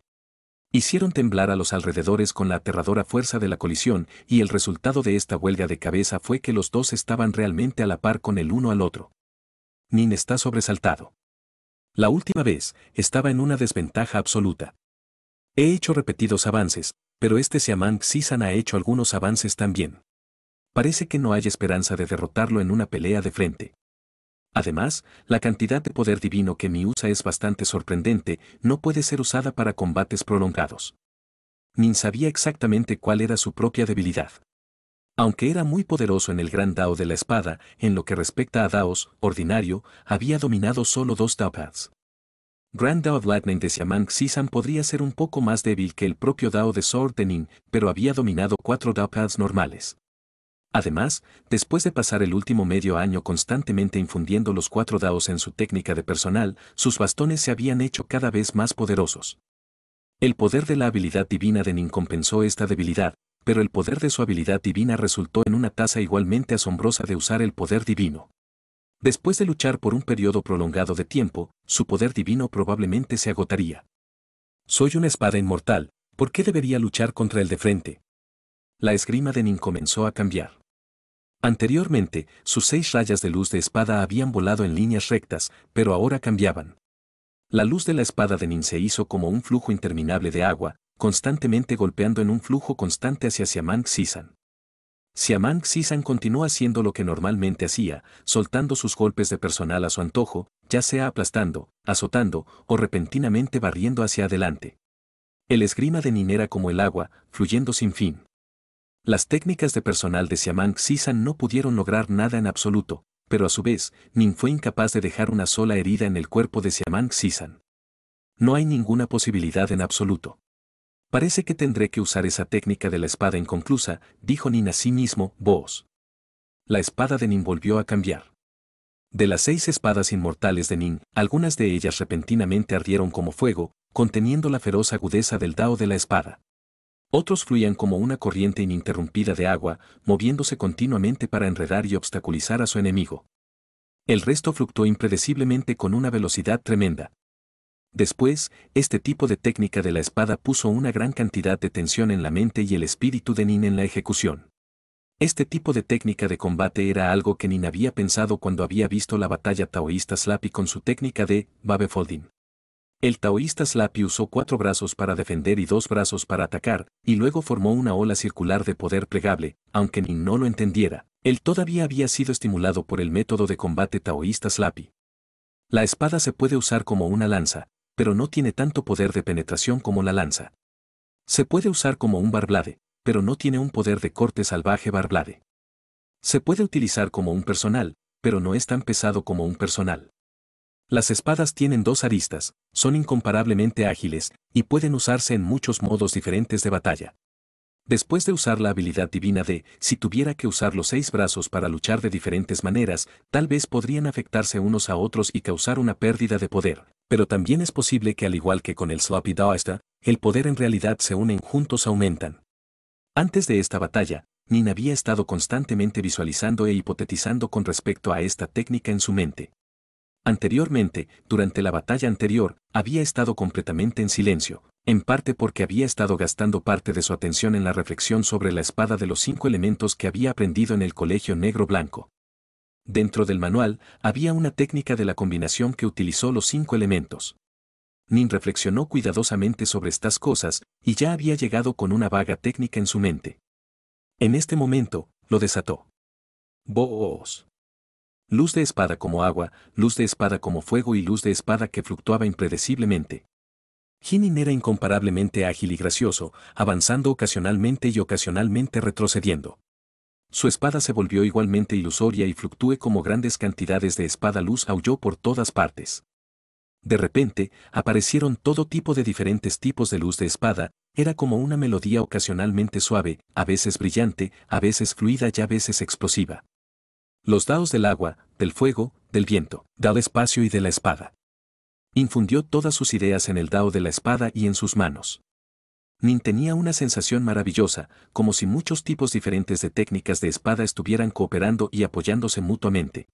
S1: Hicieron temblar a los alrededores con la aterradora fuerza de la colisión, y el resultado de esta huelga de cabeza fue que los dos estaban realmente a la par con el uno al otro. Nin está sobresaltado. La última vez, estaba en una desventaja absoluta. He hecho repetidos avances, pero este Siaman Sisan ha hecho algunos avances también. Parece que no hay esperanza de derrotarlo en una pelea de frente. Además, la cantidad de poder divino que Nin usa es bastante sorprendente, no puede ser usada para combates prolongados. Nin sabía exactamente cuál era su propia debilidad. Aunque era muy poderoso en el gran Dao de la espada, en lo que respecta a Daos, ordinario, había dominado solo 2 Dao Paths. Grand Dao of Lightning de Xiamang Xisan podría ser un poco más débil que el propio Dao de Sword de Nin, pero había dominado 4 Dao Paths normales. Además, después de pasar el último medio año constantemente infundiendo los 4 Daos en su técnica de personal, sus bastones se habían hecho cada vez más poderosos. El poder de la habilidad divina de Nin compensó esta debilidad, pero el poder de su habilidad divina resultó en una tasa igualmente asombrosa de usar el poder divino. Después de luchar por un periodo prolongado de tiempo, su poder divino probablemente se agotaría. Soy una espada inmortal, ¿por qué debería luchar contra el de frente? La esgrima de Nin comenzó a cambiar. Anteriormente, sus 6 rayas de luz de espada habían volado en líneas rectas, pero ahora cambiaban. La luz de la espada de Nin se hizo como un flujo interminable de agua, constantemente golpeando en un flujo constante hacia Xiamang Xisan. Xiamang Xisan continuó haciendo lo que normalmente hacía, soltando sus golpes de personal a su antojo, ya sea aplastando, azotando o repentinamente barriendo hacia adelante. El esgrima de Nin era como el agua, fluyendo sin fin. Las técnicas de personal de Xiamang Xisan no pudieron lograr nada en absoluto, pero a su vez, Nin fue incapaz de dejar una sola herida en el cuerpo de Xiamang Xisan. No hay ninguna posibilidad en absoluto. Parece que tendré que usar esa técnica de la espada inconclusa, dijo Nin a sí mismo, voz. La espada de Nin volvió a cambiar. De las 6 espadas inmortales de Nin, algunas de ellas repentinamente ardieron como fuego, conteniendo la feroz agudeza del Dao de la espada. Otros fluían como una corriente ininterrumpida de agua, moviéndose continuamente para enredar y obstaculizar a su enemigo. El resto fluctuó impredeciblemente con una velocidad tremenda. Después, este tipo de técnica de la espada puso una gran cantidad de tensión en la mente y el espíritu de Nin en la ejecución. Este tipo de técnica de combate era algo que Nin había pensado cuando había visto la batalla taoísta Slappy con su técnica de Babefolding. El taoísta Slappy usó 4 brazos para defender y 2 brazos para atacar, y luego formó una ola circular de poder plegable, aunque Nin no lo entendiera. Él todavía había sido estimulado por el método de combate taoísta Slappy. La espada se puede usar como una lanza, pero no tiene tanto poder de penetración como la lanza. Se puede usar como un barblade, pero no tiene un poder de corte salvaje barblade. Se puede utilizar como un personal, pero no es tan pesado como un personal. Las espadas tienen 2 aristas, son incomparablemente ágiles, y pueden usarse en muchos modos diferentes de batalla. Después de usar la habilidad divina de, si tuviera que usar los 6 brazos para luchar de diferentes maneras, tal vez podrían afectarse unos a otros y causar una pérdida de poder, pero también es posible que al igual que con el Sloppy Daoista, el poder en realidad se unen juntos aumentan. Antes de esta batalla, Nin había estado constantemente visualizando e hipotetizando con respecto a esta técnica en su mente. Anteriormente, durante la batalla anterior, había estado completamente en silencio, en parte porque había estado gastando parte de su atención en la reflexión sobre la espada de los 5 elementos que había aprendido en el colegio negro-blanco. Dentro del manual, había una técnica de la combinación que utilizó los 5 elementos. Nin reflexionó cuidadosamente sobre estas cosas, y ya había llegado con una vaga técnica en su mente. En este momento, lo desató. Voz. Luz de espada como agua, luz de espada como fuego y luz de espada que fluctuaba impredeciblemente. Nin era incomparablemente ágil y gracioso, avanzando ocasionalmente y ocasionalmente retrocediendo. Su espada se volvió igualmente ilusoria y fluctúe como grandes cantidades de espada luz aulló por todas partes. De repente, aparecieron todo tipo de diferentes tipos de luz de espada, era como una melodía ocasionalmente suave, a veces brillante, a veces fluida y a veces explosiva. Los daos del agua, del fuego, del viento, del espacio y de la espada. Infundió todas sus ideas en el dao de la espada y en sus manos. Nin tenía una sensación maravillosa, como si muchos tipos diferentes de técnicas de espada estuvieran cooperando y apoyándose mutuamente.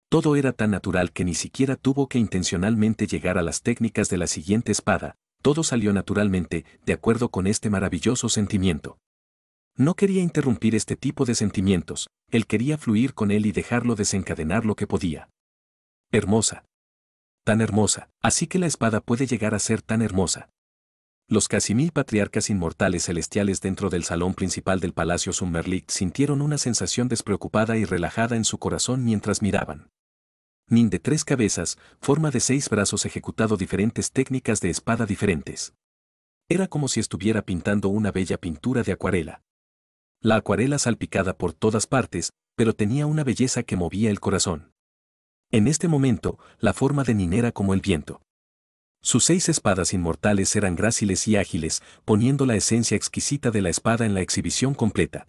S1: Todo era tan natural que ni siquiera tuvo que intencionalmente llegar a las técnicas de la siguiente espada, todo salió naturalmente, de acuerdo con este maravilloso sentimiento. No quería interrumpir este tipo de sentimientos, él quería fluir con él y dejarlo desencadenar lo que podía. Hermosa. Tan hermosa, así que la espada puede llegar a ser tan hermosa. Los casi 1000 patriarcas inmortales celestiales dentro del salón principal del Palacio Summerlicht sintieron una sensación despreocupada y relajada en su corazón mientras miraban. Nin de 3 cabezas, forma de 6 brazos ejecutado diferentes técnicas de espada diferentes. Era como si estuviera pintando una bella pintura de acuarela. La acuarela salpicada por todas partes, pero tenía una belleza que movía el corazón. En este momento, la forma de Nin era como el viento. Sus 6 espadas inmortales eran gráciles y ágiles, poniendo la esencia exquisita de la espada en la exhibición completa.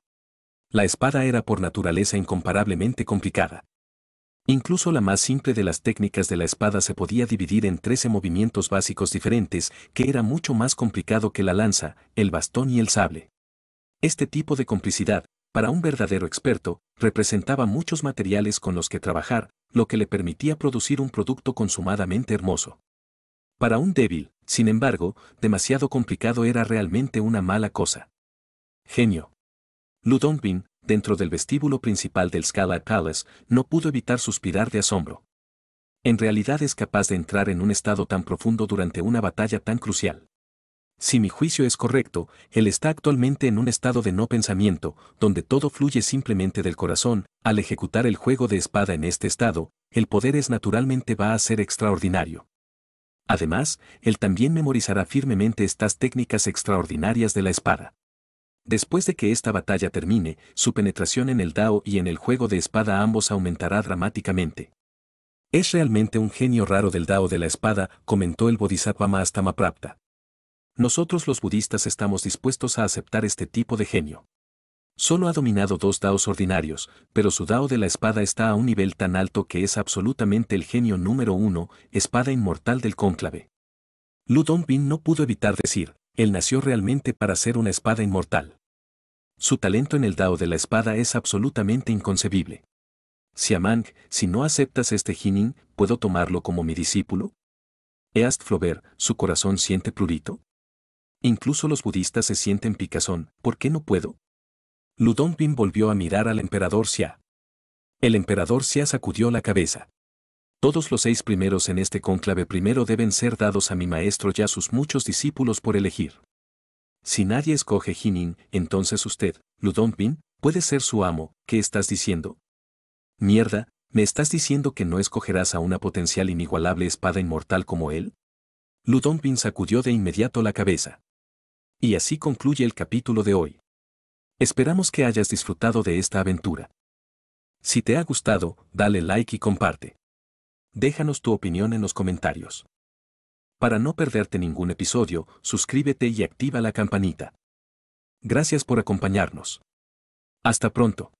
S1: La espada era por naturaleza incomparablemente complicada. Incluso la más simple de las técnicas de la espada se podía dividir en 13 movimientos básicos diferentes, que era mucho más complicado que la lanza, el bastón y el sable. Este tipo de complicidad, para un verdadero experto, representaba muchos materiales con los que trabajar, lo que le permitía producir un producto consumadamente hermoso. Para un débil, sin embargo, demasiado complicado era realmente una mala cosa. Genio. Lu Dongbin, dentro del vestíbulo principal del Skylight Palace, no pudo evitar suspirar de asombro. En realidad es capaz de entrar en un estado tan profundo durante una batalla tan crucial. Si mi juicio es correcto, él está actualmente en un estado de no pensamiento, donde todo fluye simplemente del corazón. Al ejecutar el juego de espada en este estado, el poder naturalmente va a ser extraordinario. Además, él también memorizará firmemente estas técnicas extraordinarias de la espada. Después de que esta batalla termine, su penetración en el Dao y en el juego de espada ambos aumentará dramáticamente. Es realmente un genio raro del Dao de la espada, comentó el Bodhisattva Mahastamaprapta. Nosotros los budistas estamos dispuestos a aceptar este tipo de genio. Solo ha dominado 2 daos ordinarios, pero su dao de la espada está a un nivel tan alto que es absolutamente el genio número 1, espada inmortal del cónclave. Lu Dongbin no pudo evitar decir, él nació realmente para ser una espada inmortal. Su talento en el dao de la espada es absolutamente inconcebible. Siamang, si no aceptas este jinin, ¿puedo tomarlo como mi discípulo? East Flaubert, ¿su corazón siente prurito? Incluso los budistas se sienten picazón, ¿por qué no puedo? Lu Dongbin volvió a mirar al emperador Xia. El emperador Xia sacudió la cabeza. Todos los 6 primeros en este cónclave primero deben ser dados a mi maestro y a sus muchos discípulos por elegir. Si nadie escoge Jinin, entonces usted, Lu Dongbin, puede ser su amo. ¿Qué estás diciendo? Mierda, ¿me estás diciendo que no escogerás a una potencial inigualable espada inmortal como él? Lu Dongbin sacudió de inmediato la cabeza. Y así concluye el capítulo de hoy. Esperamos que hayas disfrutado de esta aventura. Si te ha gustado, dale like y comparte. Déjanos tu opinión en los comentarios. Para no perderte ningún episodio, suscríbete y activa la campanita. Gracias por acompañarnos. Hasta pronto.